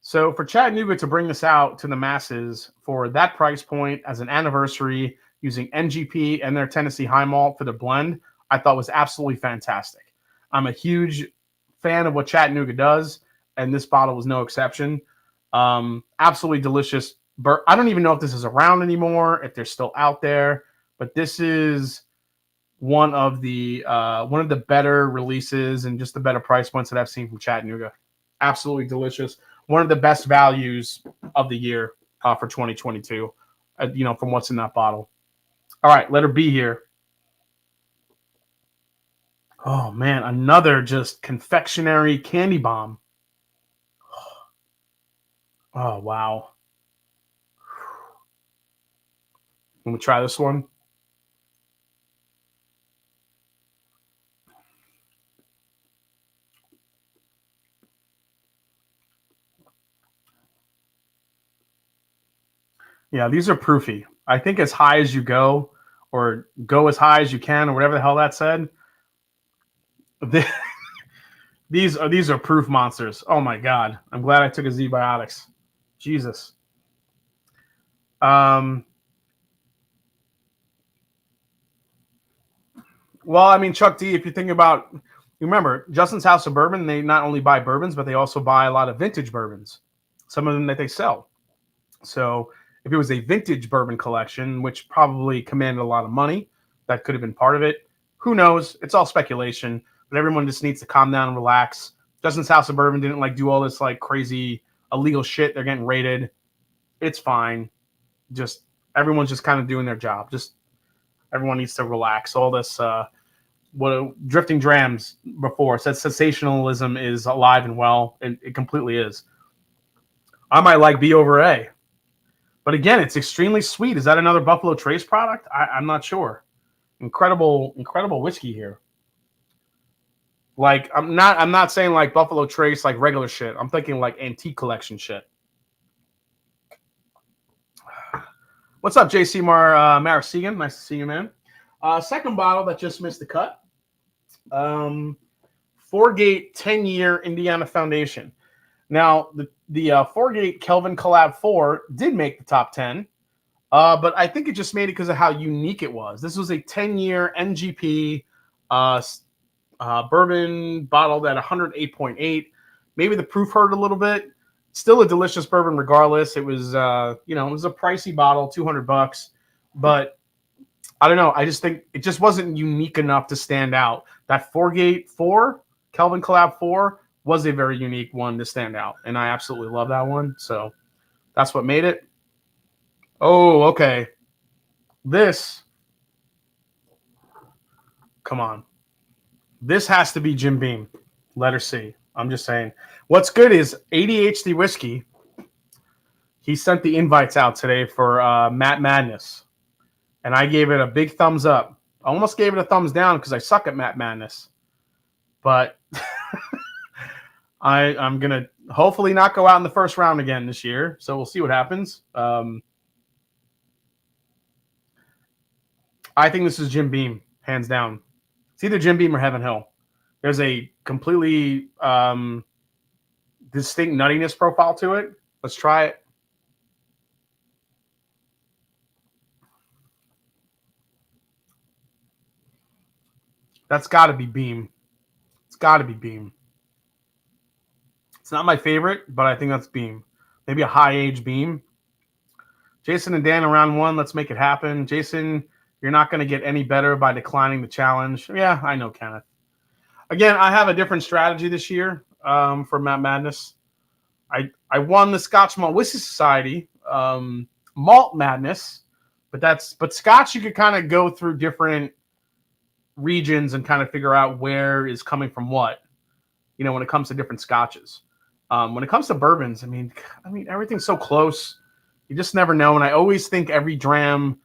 So for Chattanooga to bring this out to the masses for that price point as an anniversary using MGP and their Tennessee high malt for the blend, I thought was absolutely fantastic. I'm a huge fan of what Chattanooga does, and this bottle was no exception. Absolutely delicious. I don't even know if this is around anymore, if they're still out there, but this is one of the better releases and just the better price points that I've seen from Chattanooga. Absolutely delicious. One of the best values of the year for 2022, from what's in that bottle. All right, letter B here. Oh, man, another just confectionery candy bomb. Oh, wow. Let me try this one. Yeah, these are proofy. I think as high as you go, or go as high as you can, or whatever the hell that said. These are proof monsters. Oh my god! I'm glad I took a Z-Biotics. Jesus. Well, I mean, Chuck D, if you think about, you remember Justin's House of Bourbon, they not only buy bourbons, but they also buy a lot of vintage bourbons. Some of them that they sell. So if it was a vintage bourbon collection, which probably commanded a lot of money, that could have been part of it. Who knows? It's all speculation. But everyone just needs to calm down and relax. Justin's House of Bourbon didn't do all this crazy illegal shit. They're getting raided. It's fine. Just everyone's just kind of doing their job. Just everyone needs to relax. All this what Drifting Drams before said sensationalism is alive and well, and it completely is. I might like B over A. But again, it's extremely sweet. Is that another Buffalo Trace product? I'm not sure. Incredible whiskey here. I'm not saying Buffalo Trace regular shit. I'm thinking antique collection shit. What's up, JC Marasegan? Nice to see you, man. Second bottle that just missed the cut. Foregate 10-year Indiana Foundation. Now, the Foregate Kelvin Collab 4 did make the top 10. But I think it just made it because of how unique it was. This was a 10-year NGP bourbon bottled at 108.8. Maybe the proof hurt a little bit. Still a delicious bourbon regardless. It was, it was a pricey bottle, $200, but I don't know. I just think it just wasn't unique enough to stand out. That Foregate 4, Kelvin Collab 4, was a very unique one to stand out, and I absolutely love that one. So that's what made it. Oh, okay. This, come on. This has to be Jim Beam. Letter C. I'm just saying. What's good is ADHD Whiskey. He sent the invites out today for Matt Madness, and I gave it a big thumbs up. I almost gave it a thumbs down because I suck at Matt Madness, but I'm gonna hopefully not go out in the first round again this year. So we'll see what happens. I think this is Jim Beam, hands down. It's either Jim Beam or Heaven Hill. There's a completely distinct nuttiness profile to it. Let's try it. That's got to be Beam. It's got to be Beam. It's not my favorite, but I think that's Beam. Maybe a high-age Beam. Jason and Dan in round 1. Let's make it happen. Jason, you're not going to get any better by declining the challenge. Yeah, I know, Kenneth. Again, I have a different strategy this year for Matt Madness. I won the Scotch Malt Whisky Society Malt Madness, but Scotch you could kind of go through different regions and kind of figure out where is coming from what. When it comes to different Scotches. When it comes to bourbons, I mean everything's so close. You just never know. And I always think every dram,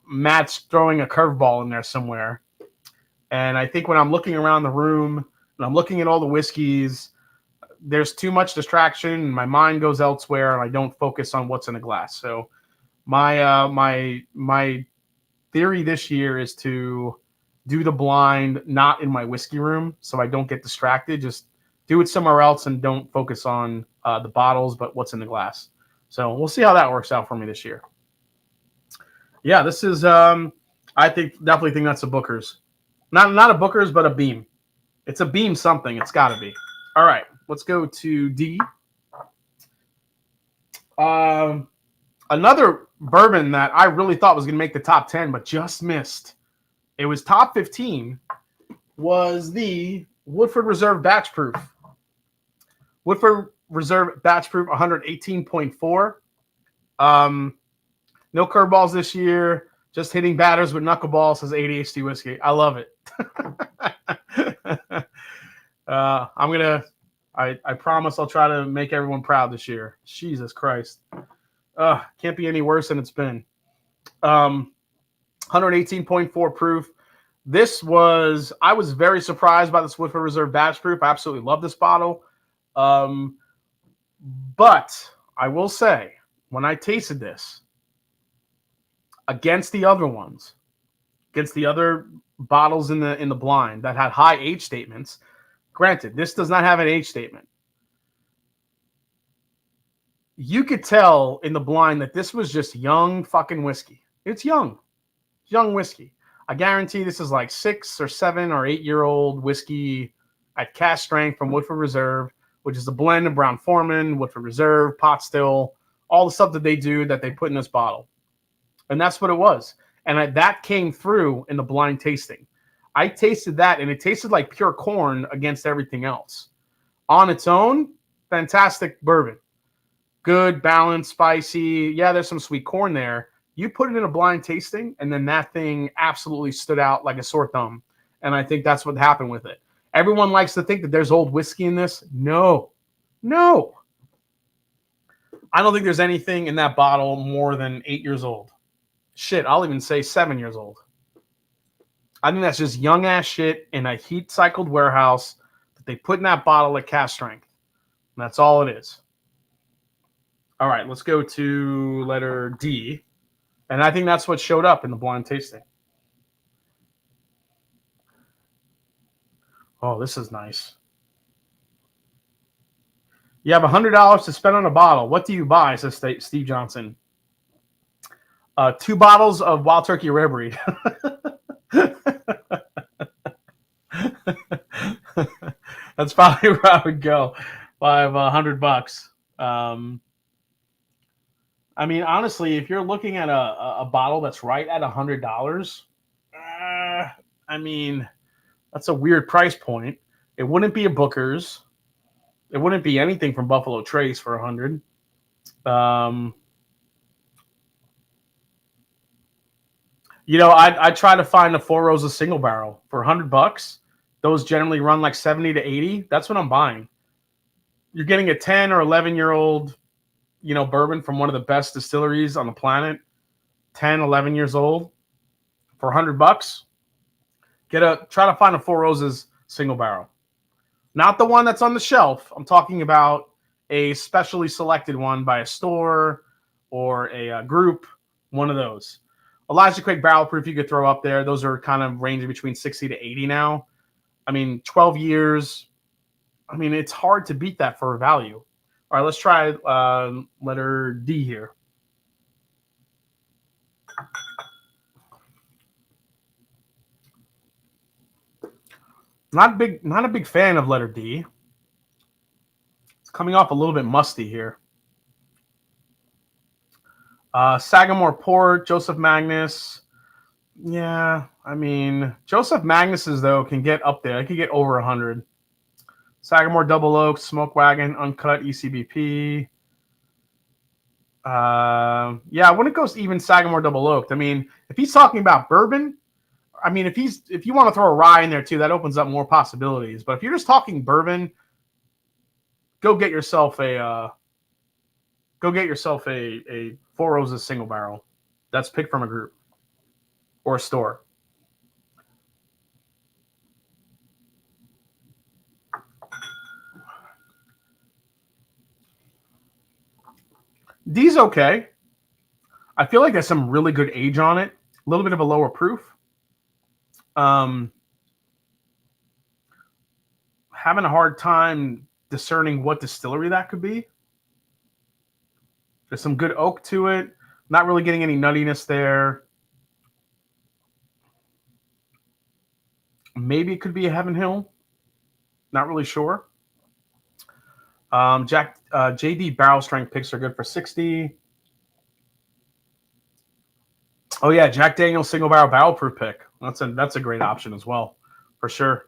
Matt's throwing a curveball in there somewhere. And I think when I'm looking around the room and I'm looking at all the whiskeys, there's too much distraction and my mind goes elsewhere and I don't focus on what's in the glass. So my theory this year is to do the blind not in my whiskey room so I don't get distracted. Just do it somewhere else and don't focus on the bottles, but what's in the glass. So we'll see how that works out for me this year. Yeah, this is definitely think that's a Booker's. Not a Booker's, but a Beam. It's a Beam something. It's got to be. All right, let's go to D. Another bourbon that I really thought was going to make the top 10, but just missed. It was top 15. Was the Woodford Reserve Batch Proof. Woodford Reserve Batch Proof 118.4. No curveballs this year. Just hitting batters with knuckleballs, says ADHD Whiskey. I love it. I promise I'll try to make everyone proud this year. Jesus Christ. Can't be any worse than it's been. 118.4 proof. I was very surprised by this Woodford Reserve Batch Proof. I absolutely love this bottle. But I will say, when I tasted this, against the other ones, against the other bottles in the blind that had high age statements, granted, this does not have an age statement. You could tell in the blind that this was just young fucking whiskey. It's young whiskey. I guarantee this is like 6 or 7 or 8-year-old whiskey at cask strength from Woodford Reserve, which is a blend of Brown-Forman, Woodford Reserve, pot still, all the stuff that they do that they put in this bottle. And that's what it was. And that came through in the blind tasting. I tasted that, and it tasted like pure corn against everything else. On its own, fantastic bourbon. Good, balanced, spicy. Yeah, there's some sweet corn there. You put it in a blind tasting, and then that thing absolutely stood out like a sore thumb. And I think that's what happened with it. Everyone likes to think that there's old whiskey in this. No. I don't think there's anything in that bottle more than 8 years old. Shit, I'll even say 7 years old. I think that's just young ass shit in a heat cycled warehouse that they put in that bottle at cask strength. And that's all it is. All right, let's go to letter D. And I think that's what showed up in the blind tasting. Oh, this is nice. You have $100 to spend on a bottle. What do you buy, says Steve Johnson. 2 bottles of Wild Turkey Rare Breed. That's probably where I would go. $100. I mean, honestly, if you're looking at a bottle that's right at $100, I mean, that's a weird price point. It wouldn't be a Booker's. It wouldn't be anything from Buffalo Trace for $100. You know, I try to find a Four Roses single barrel for $100. Those generally run like 70 to 80. That's what I'm buying. You're getting a 10 or 11-year-old, you know, bourbon from one of the best distilleries on the planet. 10, 11 years old for $100. Try to find a Four Roses single barrel. Not the one that's on the shelf. I'm talking about a specially selected one by a store or a group, one of those. Elijah Craig Barrel Proof you could throw up there. Those are kind of ranging between 60 to 80 now. I mean, 12 years. I mean, it's hard to beat that for a value. All right, let's try letter D here. Not a big fan of letter D. It's coming off a little bit musty here. Sagamore Port, Joseph Magnus. Yeah, I mean, Joseph Magnus's, though, can get up there. It could get over 100. Sagamore Double Oak, Smoke Wagon, Uncut, ECBP. Yeah, I wouldn't go even Sagamore Double Oaked. I mean, if he's talking about bourbon, I mean, if you want to throw a rye in there too, that opens up more possibilities. But if you're just talking bourbon, go get yourself a Four Roses single barrel. That's picked from a group or a store. D's okay. I feel like there's some really good age on it. A little bit of a lower proof. Having a hard time discerning what distillery that could be. There's some good oak to it. Not really getting any nuttiness there. Maybe it could be a Heaven Hill. Not really sure. JD barrel strength picks are good for 60. Oh yeah, Jack Daniel's single barrel proof pick. That's a great option as well, for sure.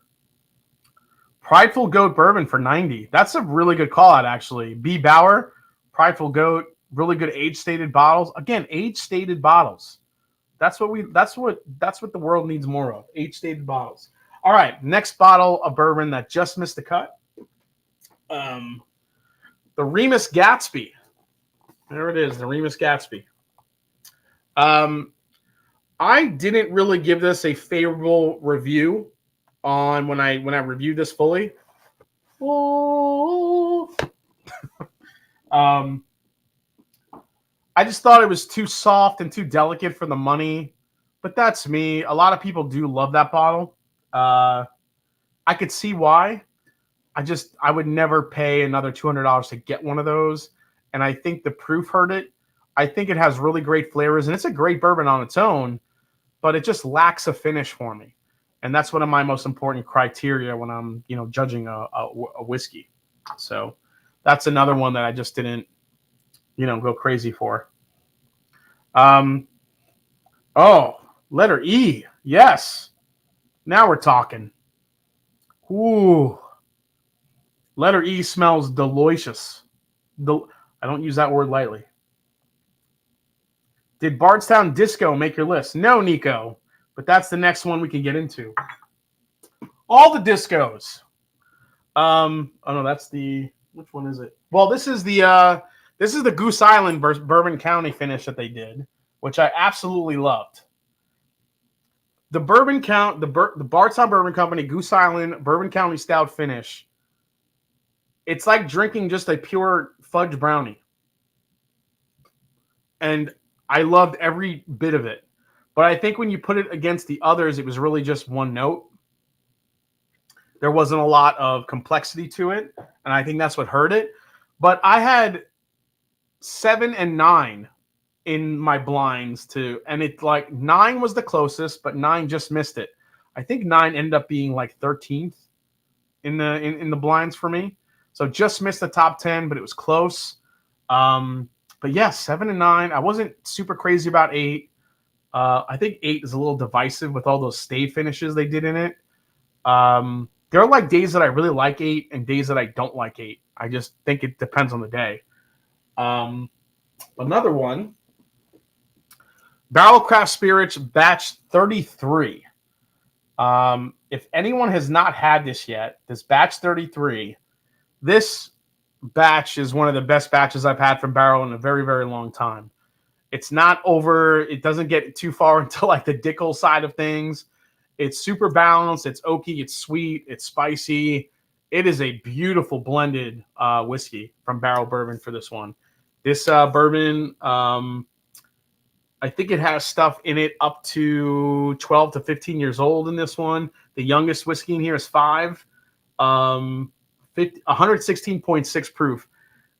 Prideful Goat bourbon for 90. That's a really good call out, actually. B. Bauer, Prideful Goat, really good age stated bottles. Again, age stated bottles. That's what the world needs more of. Age stated bottles. All right, next bottle of bourbon that just missed the cut. The Remus Gatsby. There it is, the Remus Gatsby. I didn't really give this a favorable review on when I reviewed this fully. I just thought it was too soft and too delicate for the money, but that's me. A lot of people do love that bottle. I could see why. I would never pay another $200 to get one of those, and I think the proof hurt it. I think it has really great flavors, and it's a great bourbon on its own, but it just lacks a finish for me. And that's one of my most important criteria when I'm, judging a whiskey. So that's another one that I just didn't, go crazy for. Letter E. Yes. Now we're talking. Ooh. Letter E smells delicious. I don't use that word lightly. Did Bardstown Disco make your list? No, Nico. But that's the next one we can get into. All the discos. Oh no, that's the, which one is it? Well, this is the Goose Island versus Bourbon County finish that they did, which I absolutely loved. The Bardstown Bourbon Company Goose Island Bourbon County Stout finish. It's like drinking just a pure fudge brownie. And I loved every bit of it. But I think when you put it against the others, it was really just one note. There wasn't a lot of complexity to it, and I think that's what hurt it. But I had 7 and 9 in my blinds too, and it like 9 was the closest, but 9 just missed it. I think 9 ended up being like 13th in the blinds for me, so just missed the top 10, but it was close. But yeah, 7 and 9. I wasn't super crazy about 8. I think 8 is a little divisive with all those stay finishes they did in it. There are like days that I really like 8 and days that I don't like 8. I just think it depends on the day. Another one, Barrel Craft Spirits Batch 33. If anyone has not had this yet, this Batch 33, this batch is one of the best batches I've had from Barrel in a very, very long time. It's not over. It doesn't get too far into like the Dickel side of things. It's super balanced. It's oaky. It's sweet. It's spicy. It is a beautiful blended whiskey from Barrel Bourbon for this one. This bourbon, I think it has stuff in it up to 12 to 15 years old in this one. The youngest whiskey in here is 5. 116.6 proof.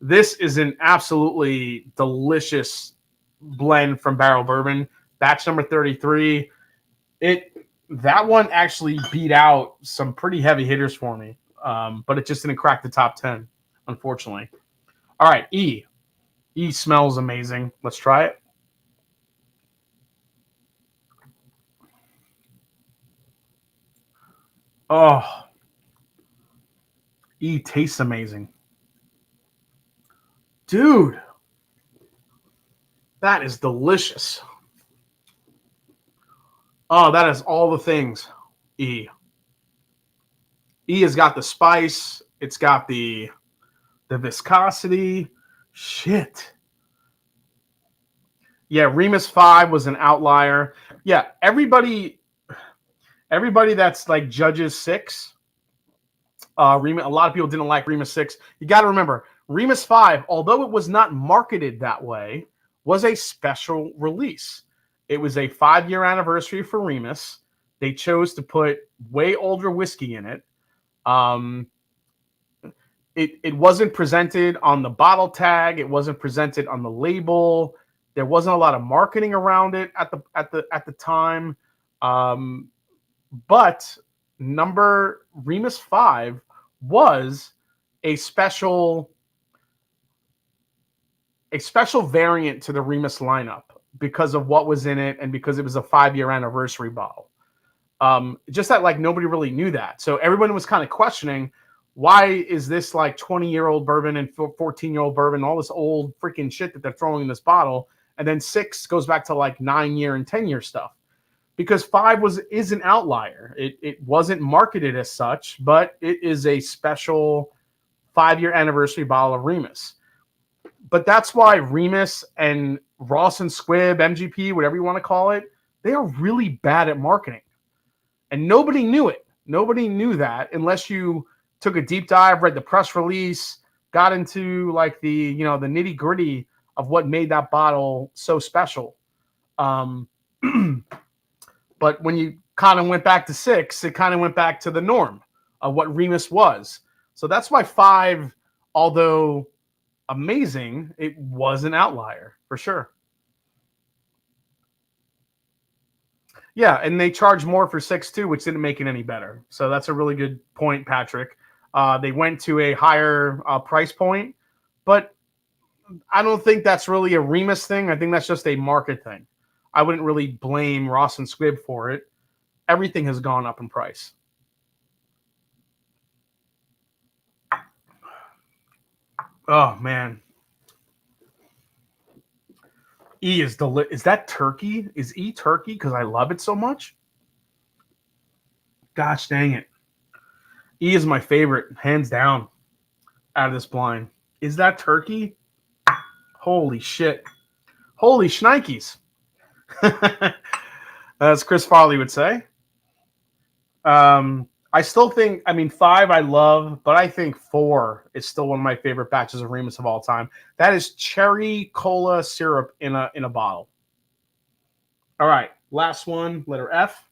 This is an absolutely delicious blend from Barrel Bourbon. Batch number 33. That one actually beat out some pretty heavy hitters for me, but it just didn't crack the top 10, unfortunately. All right, E. E smells amazing. Let's try it. Oh, E tastes amazing. Dude, that is delicious. Oh, that is all the things. E. E has got the spice. It's got the viscosity. Shit. Yeah, Remus 5 was an outlier. Yeah, everybody that's like judges 6. A lot of people didn't like Remus 6. You got to remember, Remus 5, although it was not marketed that way, was a special release. It was a 5-year anniversary for Remus. They chose to put way older whiskey in it. It wasn't presented on the bottle tag. It wasn't presented on the label. There wasn't a lot of marketing around it at the time. But Remus 5 was a special variant to the Remus lineup because of what was in it and because it was a 5-year anniversary bottle. Just that like nobody really knew that. So everyone was kind of questioning, why is this like 20-year-old bourbon and 14-year-old bourbon, all this old freaking shit that they're throwing in this bottle, and then 6 goes back to like 9-year and 10-year stuff. Because 5 is an outlier. It wasn't marketed as such, but it is a special 5-year anniversary bottle of Remus. But that's why Remus and Ross and Squibb, MGP, whatever you want to call it, they are really bad at marketing. And nobody knew it. Nobody knew that unless you took a deep dive, read the press release, got into like the nitty gritty of what made that bottle so special. But when you kind of went back to 6, it kind of went back to the norm of what Remus was. So that's why 5, although amazing, it was an outlier for sure. Yeah, and they charge more for 6 too, which didn't make it any better. So that's a really good point, Patrick. They went to a higher price point, but I don't think that's really a Remus thing. I think that's just a market thing. I wouldn't really blame Ross and Squibb for it. Everything has gone up in price. Oh, man. E is is that turkey? Is E turkey because I love it so much? Gosh dang it. E is my favorite, hands down, out of this blind. Is that turkey? Holy shit. Holy shnikes. As Chris Farley would say. I still think, 5 I love, but I think 4 is still one of my favorite batches of Remus of all time. That is cherry cola syrup in a bottle. All right, last one, letter F.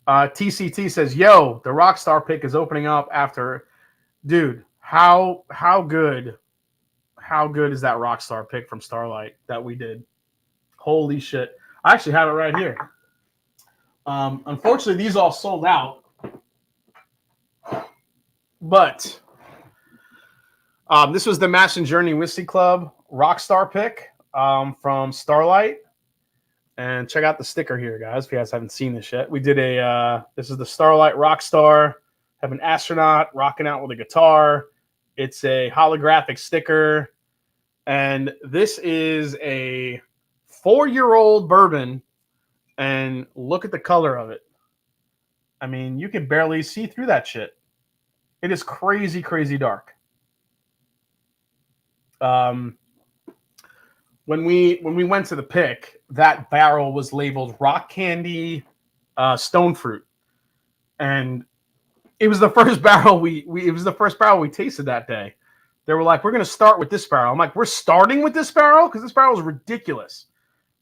TCT says, yo, the Rockstar pick is opening up after. Dude, how good how good is that Rockstar pick from Starlight that we did? Holy shit. I actually have it right here. Unfortunately, these all sold out. But this was the Mash and Journey Whiskey Club Rockstar pick from Starlight. And check out the sticker here, guys, if you guys haven't seen this yet. We did this is the Starlight Rockstar. Have an astronaut rocking out with a guitar. It's a holographic sticker. And this is a 4-year-old bourbon. And look at the color of it. I mean, you can barely see through that shit. It is crazy, crazy dark. When we went to the pick, that barrel was labeled Rock Candy Stone Fruit. And it was the first barrel we tasted that day. They were like, we're going to start with this barrel. I'm like, we're starting with this barrel? Because this barrel is ridiculous.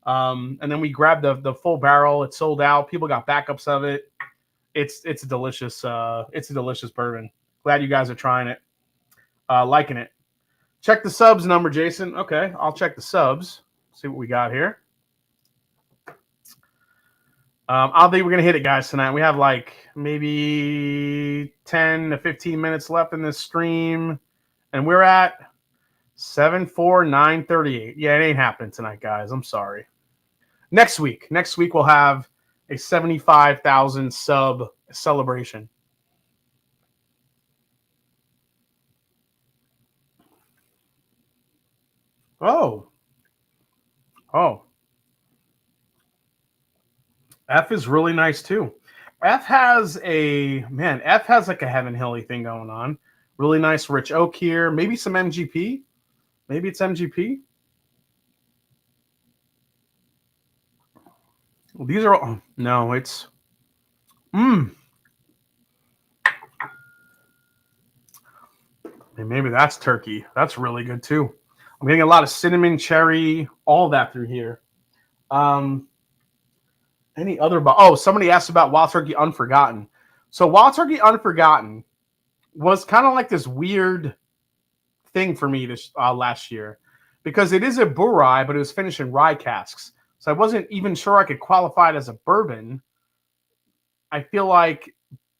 And then we grabbed the full barrel. It sold out. People got backups of it. It's a delicious bourbon. Glad you guys are trying it. Liking it. Check the subs number, Jason. Okay, I'll check the subs. See what we got here. I think we're going to hit it, guys, tonight. We have like maybe 10 to 15 minutes left in this stream. And we're at 74938. Yeah, it ain't happening tonight, guys. I'm sorry. Next week we'll have a 75,000 sub celebration. Oh. F is really nice too. F has like a Heaven Hilly thing going on. Really nice rich oak here. Maybe some MGP. Maybe it's MGP. Well, these are all, no, it's maybe that's turkey. That's really good too. I'm getting a lot of cinnamon, cherry, all that through here. Any other? Somebody asked about Wild Turkey Unforgotten. So Wild Turkey Unforgotten was kind of like this weird thing for me this last year because it is a Burai, but it was finished in rye casks. So I wasn't even sure I could qualify it as a bourbon. I feel like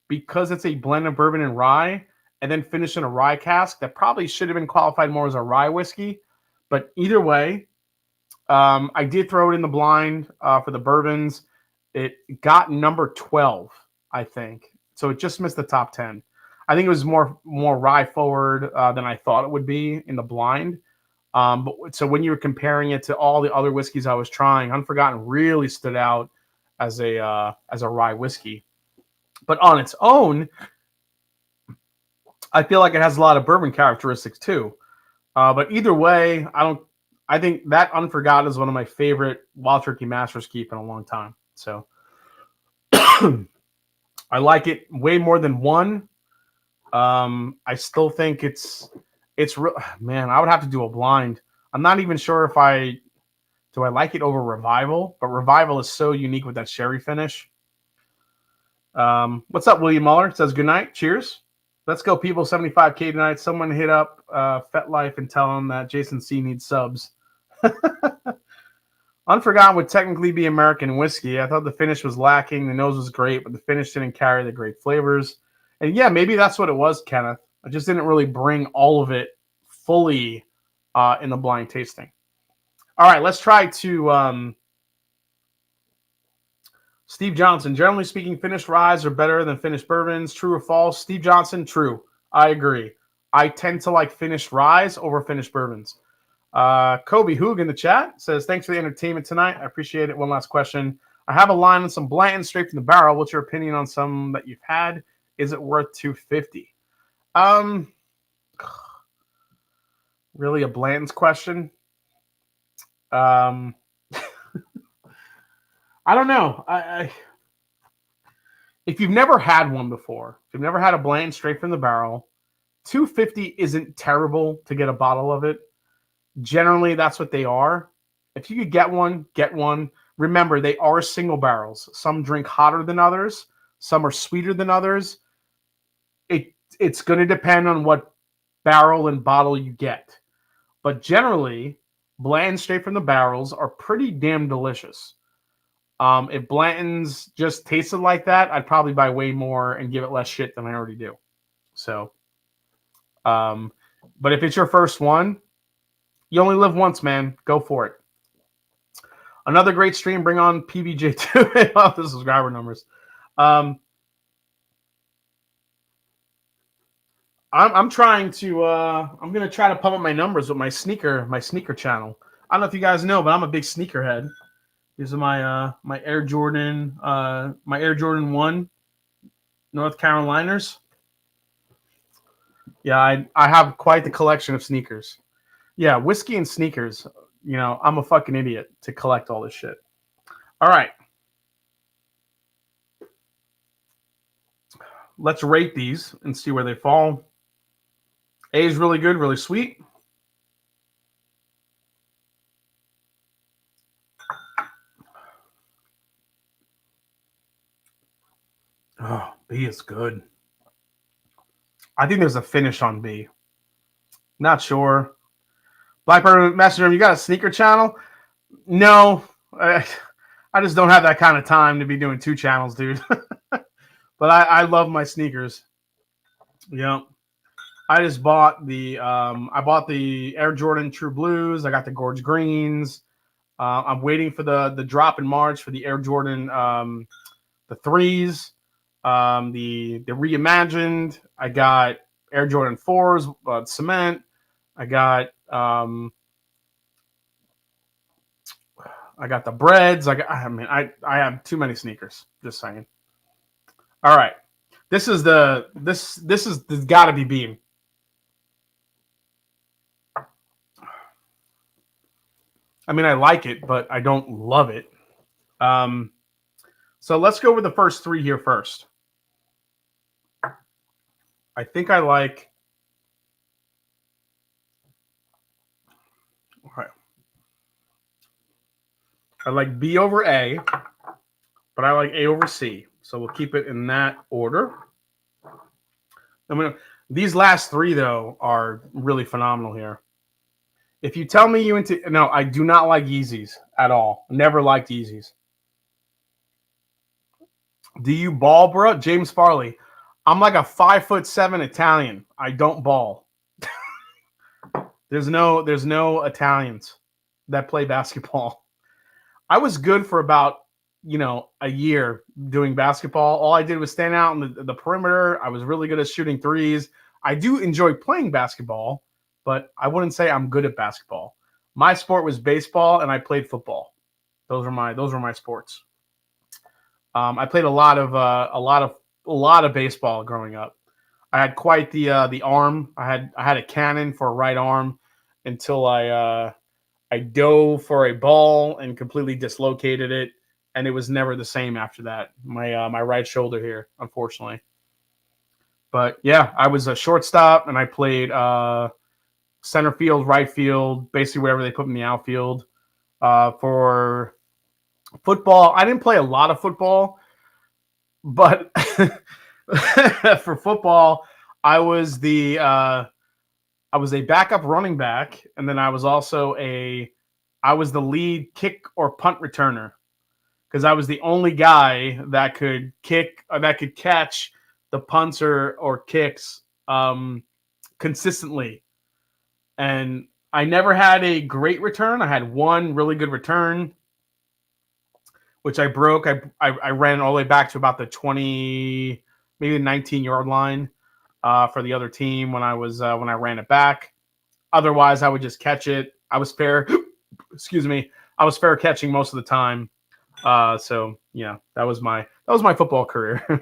because it's a blend of bourbon and rye and then finished in a rye cask, that probably should have been qualified more as a rye whiskey. But either way, I did throw it in the blind for the bourbons. It got number 12, I think. So it just missed the top 10. I think it was more rye forward than I thought it would be in the blind. So when you were comparing it to all the other whiskeys I was trying, Unforgotten really stood out as a rye whiskey. But on its own, I feel like it has a lot of bourbon characteristics too. But either way, I think that Unforgotten is one of my favorite Wild Turkey Master's Keep in a long time. So I like it way more than one. I still think it's real. Man, I would have to do a blind. I'm not even sure if I like it over Revival, but Revival is so unique with that sherry finish. What's up, William Muller? Says good night. Cheers. Let's go, people. 75K tonight. Someone hit up FetLife and tell them that Jason C needs subs. Unforgotten would technically be American whiskey. I thought the finish was lacking. The nose was great, but the finish didn't carry the great flavors. And yeah, maybe that's what it was, Kenneth. I just didn't really bring all of it fully in the blind tasting. All right, let's try to Steve Johnson. Generally speaking, finished ryes are better than finished bourbons. True or false? Steve Johnson, true. I agree. I tend to like finished ryes over finished bourbons. Kobe Hoog in the chat says, thanks for the entertainment tonight. I appreciate it. One last question. I have a line on some Blanton straight from the barrel. What's your opinion on some that you've had? Is it worth $250? Really a Blanton's question? I don't know. If you've never had one before, if you've never had a Blanton straight from the barrel, $250 isn't terrible to get a bottle of it. Generally, that's what they are. If you could get one, get one. Remember, they are single barrels. Some drink hotter than others. Some are sweeter than others. It's going to depend on what barrel and bottle you get. but generally, Blanton's straight from the barrels are pretty damn delicious. If Blanton's just tasted like that, I'd probably buy way more and give it less shit than I already do. So, but if it's your first one, you only live once, man. Go for it. Another great stream. Bring on PBJ2 off the subscriber numbers. I'm trying to. I'm gonna try to pump up my numbers with my sneaker channel. I don't know if you guys know, but I'm a big sneakerhead. These are my Air Jordan 1 North Caroliners. Yeah, I have quite the collection of sneakers. Yeah, whiskey and sneakers. You know, I'm a fucking idiot to collect all this shit. All right. Let's rate these and see where they fall. A is really good, really sweet. Oh, B is good. I think there's a finish on B. Not sure. Blackbird Messenger, you got a sneaker channel? No. I just don't have that kind of time to be doing 2 channels, dude. But I love my sneakers. Yeah. I just bought the Air Jordan True Blues. I got the Gorge Greens. I'm waiting for the drop in March for the Air Jordan the 3s. The reimagined. I got Air Jordan 4s, cement. I got the breads. I have too many sneakers. Just saying. All right. This is got to be Beam. I mean, I like it, but I don't love it. So let's go with the first 3 here first. I think I like. Okay. I like B over A, but I like A over C. So we'll keep it in that order. These last 3 though are really phenomenal here. If you tell me no, I do not like Yeezys at all. Never liked Yeezys. Do you ball, bro? James Farley. I'm like a 5'7" Italian. I don't ball. There's no Italians that play basketball. I was good for about, a year doing basketball. All I did was stand out on the perimeter. I was really good at shooting threes. I do enjoy playing basketball, but I wouldn't say I'm good at basketball. My sport was baseball, and I played football. Those were my sports. I played a lot of baseball growing up. I had quite the arm. I had a cannon for a right arm until I dove for a ball and completely dislocated it, and it was never the same after that. My right shoulder here, unfortunately. But yeah, I was a shortstop, and I played center field, right field, basically wherever they put me in the outfield. For football, I didn't play a lot of football, but for football, I was a backup running back, and then I was the lead kick or punt returner because I was the only guy that could catch the punts or kicks consistently. And I never had a great return. I had one really good return, which I broke. I ran all the way back to about the 20, maybe the 19-yard line for the other team when I ran it back. Otherwise, I would just catch it. I was fair. Excuse me. I was fair catching most of the time. So yeah, that was my football career.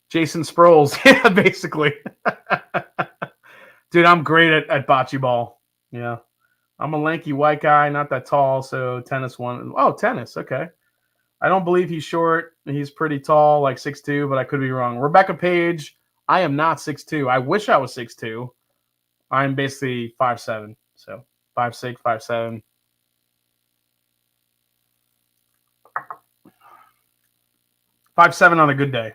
Jason Sproles, yeah, basically. Dude, I'm great at bocce ball. Yeah, I'm a lanky white guy, not that tall. So tennis one. Oh, tennis. Okay. I don't believe he's short. He's pretty tall, like 6'2", but I could be wrong. Rebecca Page, I am not 6'2". I wish I was 6'2". I'm basically 5'7". So 5'6", 5'7". 5'7" on a good day.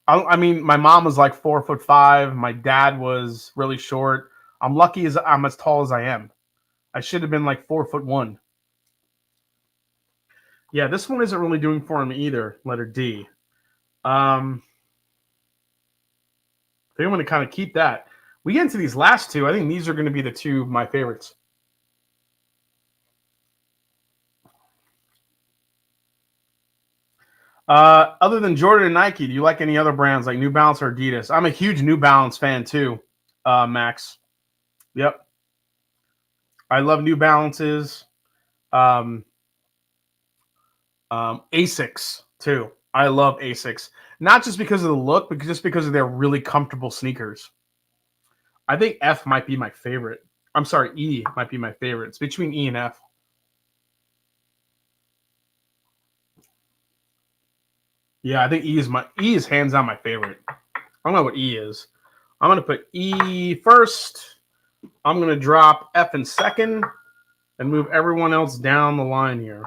I mean, my mom was like 4'5". My dad was really short. I'm lucky as I'm as tall as I am. I should have been like 4'1". Yeah, this one isn't really doing for him either. Letter D. I think I'm going to kind of keep that. We get into these last two. I think these are going to be the two of my favorites. Other than Jordan and Nike, do you like any other brands like New Balance or Adidas? I'm a huge New Balance fan too, Max. Yep. I love New Balances. Um, Asics too. I love Asics. Not just because of the look, but just because of their really comfortable sneakers. I think F might be my favorite. I'm sorry, E might be my favorite. It's between E and F. Yeah, I think E is hands down my favorite. I don't know what E is. I'm gonna put E first. I'm gonna drop F in second and move everyone else down the line here.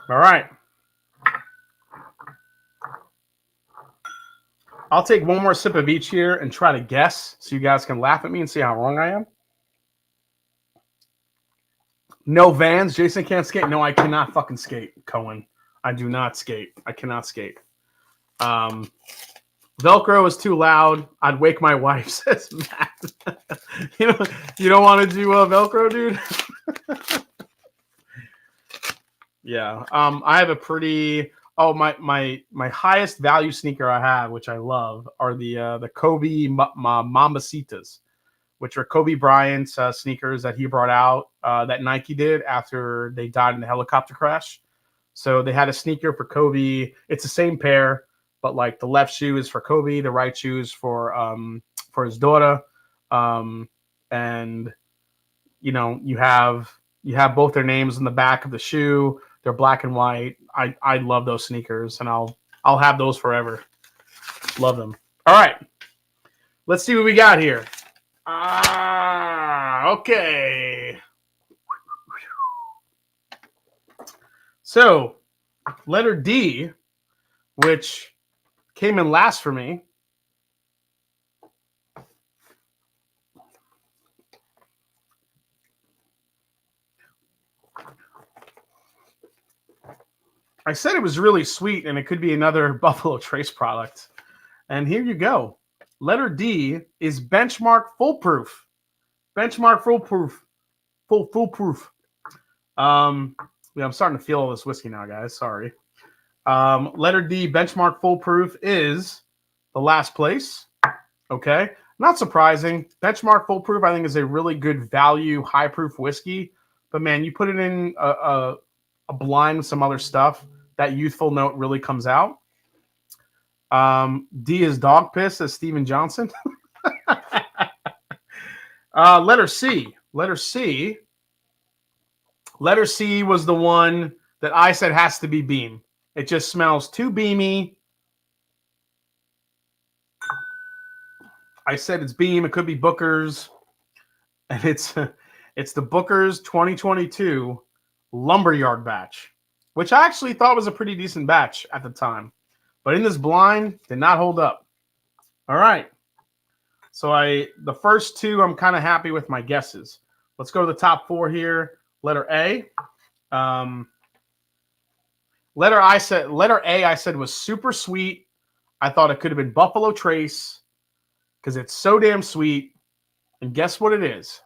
All right. I'll take one more sip of each here and try to guess so you guys can laugh at me and see how wrong I am. No Vans. Jason can't skate. No, I cannot fucking skate, Cohen. I do not skate. I cannot skate. Velcro is too loud. I'd wake my wife, says Matt. you don't want to do Velcro, dude? Yeah. I have a pretty... Oh, my highest value sneaker I have, which I love, are the Kobe Mambacitas, which are Kobe Bryant's sneakers that he brought out that Nike did after they died in the helicopter crash. So they had a sneaker for Kobe. It's the same pair, but like the left shoe is for Kobe, the right shoe is for his daughter, and you have both their names in the back of the shoe. They're black and white. I love those sneakers, and I'll have those forever. Love them. All right, let's see what we got here. Okay. So, letter D, which came in last for me. I said it was really sweet and it could be another Buffalo Trace product. And here you go. Letter D is Benchmark Foolproof. Benchmark Foolproof. Foolproof. Yeah, I'm starting to feel all this whiskey now, guys. Sorry. Letter D, Benchmark Foolproof, is the last place. Okay. Not surprising. Benchmark Foolproof, I think, is a really good value, high proof whiskey. But man, you put it in a blind with some other stuff, that youthful note really comes out. D is Dog Piss, as Steven Johnson. Letter C. Letter C. Letter C was the one that I said has to be Beam. It just smells too beamy. I said it's Beam. It could be Booker's. And it's the Booker's 2022 Lumberyard batch, which I actually thought was a pretty decent batch at the time. But in this blind, did not hold up. All right. So the first two, I'm kind of happy with my guesses. Let's go to the top four here. Letter A. Letter A, I said was super sweet. I thought it could have been Buffalo Trace because it's so damn sweet. And guess what it is?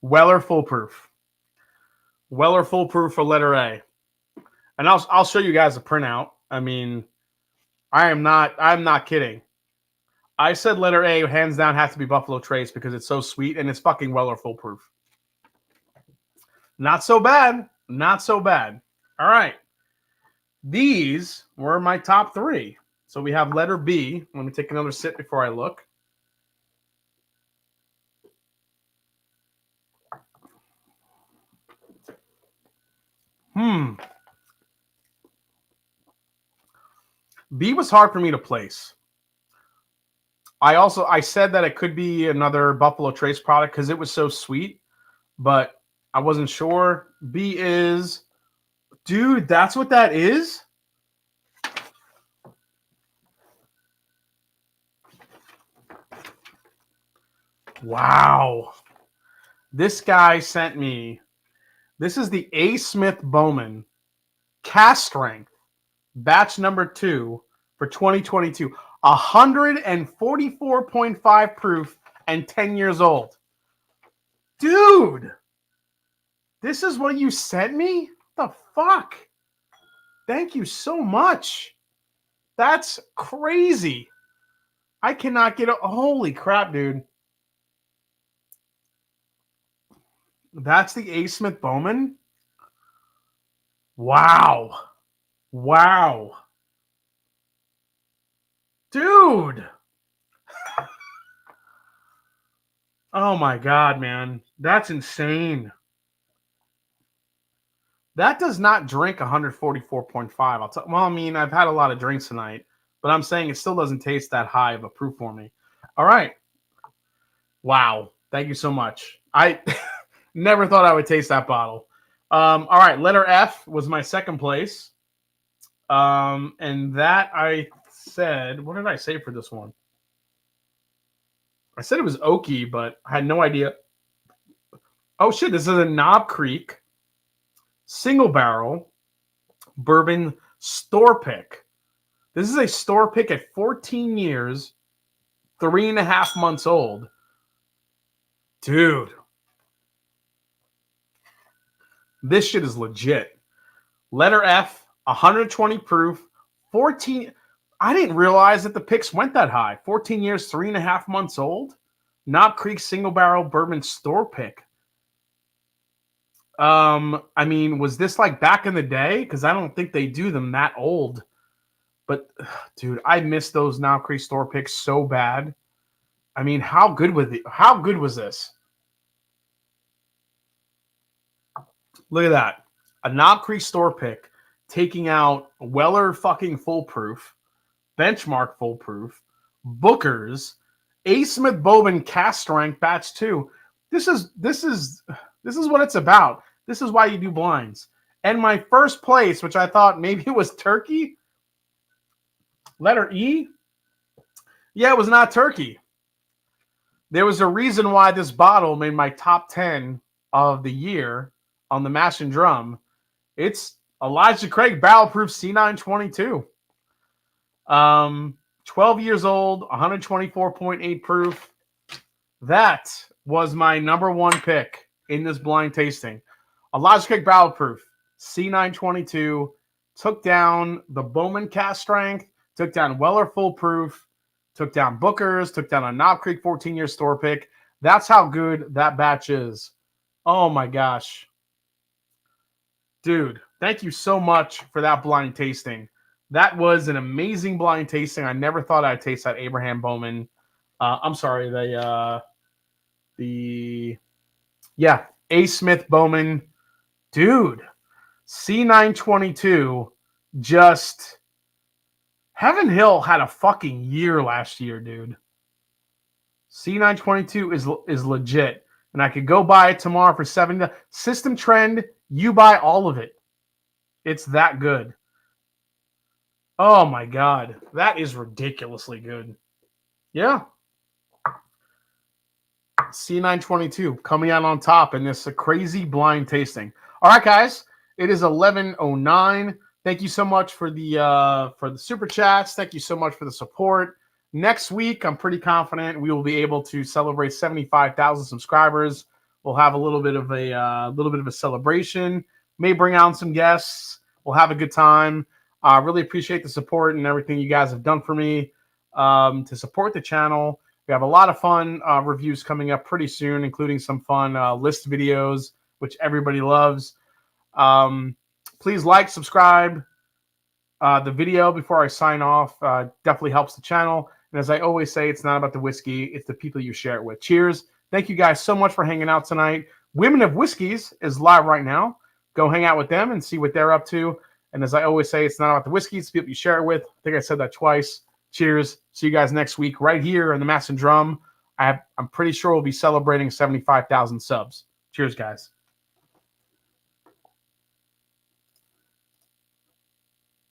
Weller Foolproof. Weller Foolproof for letter A. And I'll show you guys a printout. I mean, I'm not kidding. I said letter A, hands down, has to be Buffalo Trace because it's so sweet and it's fucking Weller Foolproof. Not so bad. Not so bad. All right. These were my top three. So we have letter B. Let me take another sip before I look. B was hard for me to place. I said that it could be another Buffalo Trace product because it was so sweet, but I wasn't sure. B is, dude, that's what that is? Wow. This guy sent me, this is the A. Smith Bowman cast strength, batch number 2 for 2022. 144.5 proof and 10 years old. Dude, this is what you sent me? What the fuck? Thank you so much. That's crazy. I cannot get a holy crap, dude. That's the A. Smith Bowman. Wow. Wow. Dude. Oh my God, man. That's insane. That does not drink 144.5. Well, I mean, I've had a lot of drinks tonight, but I'm saying it still doesn't taste that high of a proof for me. All right. Wow. Thank you so much. I never thought I would taste that bottle. All right. Letter F was my second place. And that I said, what did I say for this one? I said it was oaky, but I had no idea. Oh, shit. This is a Knob Creek single barrel bourbon store pick. This is a store pick at 14 years, 3.5 months old. Dude. This shit is legit. Letter F, 120 proof, 14. I didn't realize that the picks went that high. 14 years, 3.5 months old. Knob Creek single barrel bourbon store pick. I mean, was this like back in the day? Because I don't think they do them that old. But, dude, I miss those Knob Creek store picks so bad. I mean, how good was it? How good was this? Look at that. A Knob Creek store pick taking out Weller fucking foolproof, Benchmark foolproof, Booker's, A. Smith Bowman cast strength batch 2. This is what it's about. This is why you do blinds. And my first place, which I thought maybe it was turkey. Letter E. Yeah, it was not turkey. There was a reason why this bottle made my top 10 of the year on the Mash and Drum. It's Elijah Craig Barrel Proof C922. 12 years old, 124.8 proof. That was my number one pick in this blind tasting. Elijah Craig Barrel Proof C922 took down the Bowman cast strength, took down Weller full proof, took down Booker's, took down a Knob Creek 14-year store pick. That's how good that batch is. Oh my gosh. Dude, thank you so much for that blind tasting. That was an amazing blind tasting. I never thought I'd taste that Abraham Bowman. I'm sorry, A. Smith Bowman. Dude, C922 just... Heaven Hill had a fucking year last year, dude. C922 is legit. And I could go buy it tomorrow for $70. System Trend, you buy all of it. It's that good. Oh my God. That is ridiculously good. Yeah. C922 coming out on top in this crazy blind tasting. All right, guys. It is 11:09. Thank you so much for the super chats. Thank you so much for the support. Next week, I'm pretty confident we will be able to celebrate 75,000 subscribers. We'll have a little bit of a celebration. May bring out some guests. We'll have a good time. I really appreciate the support and everything you guys have done for me to support the channel. We have a lot of fun reviews coming up pretty soon, including some fun list videos, which everybody loves. Please like, subscribe the video before I sign off. Definitely helps the channel. And as I always say, it's not about the whiskey. It's the people you share it with. Cheers. Thank you guys so much for hanging out tonight. Women of Whiskeys is live right now. Go hang out with them and see what they're up to. And as I always say, it's not about the whiskey. It's the people you share it with. I think I said that twice. Cheers. See you guys next week right here in the Mass and Drum. I'm pretty sure we'll be celebrating 75,000 subs. Cheers, guys.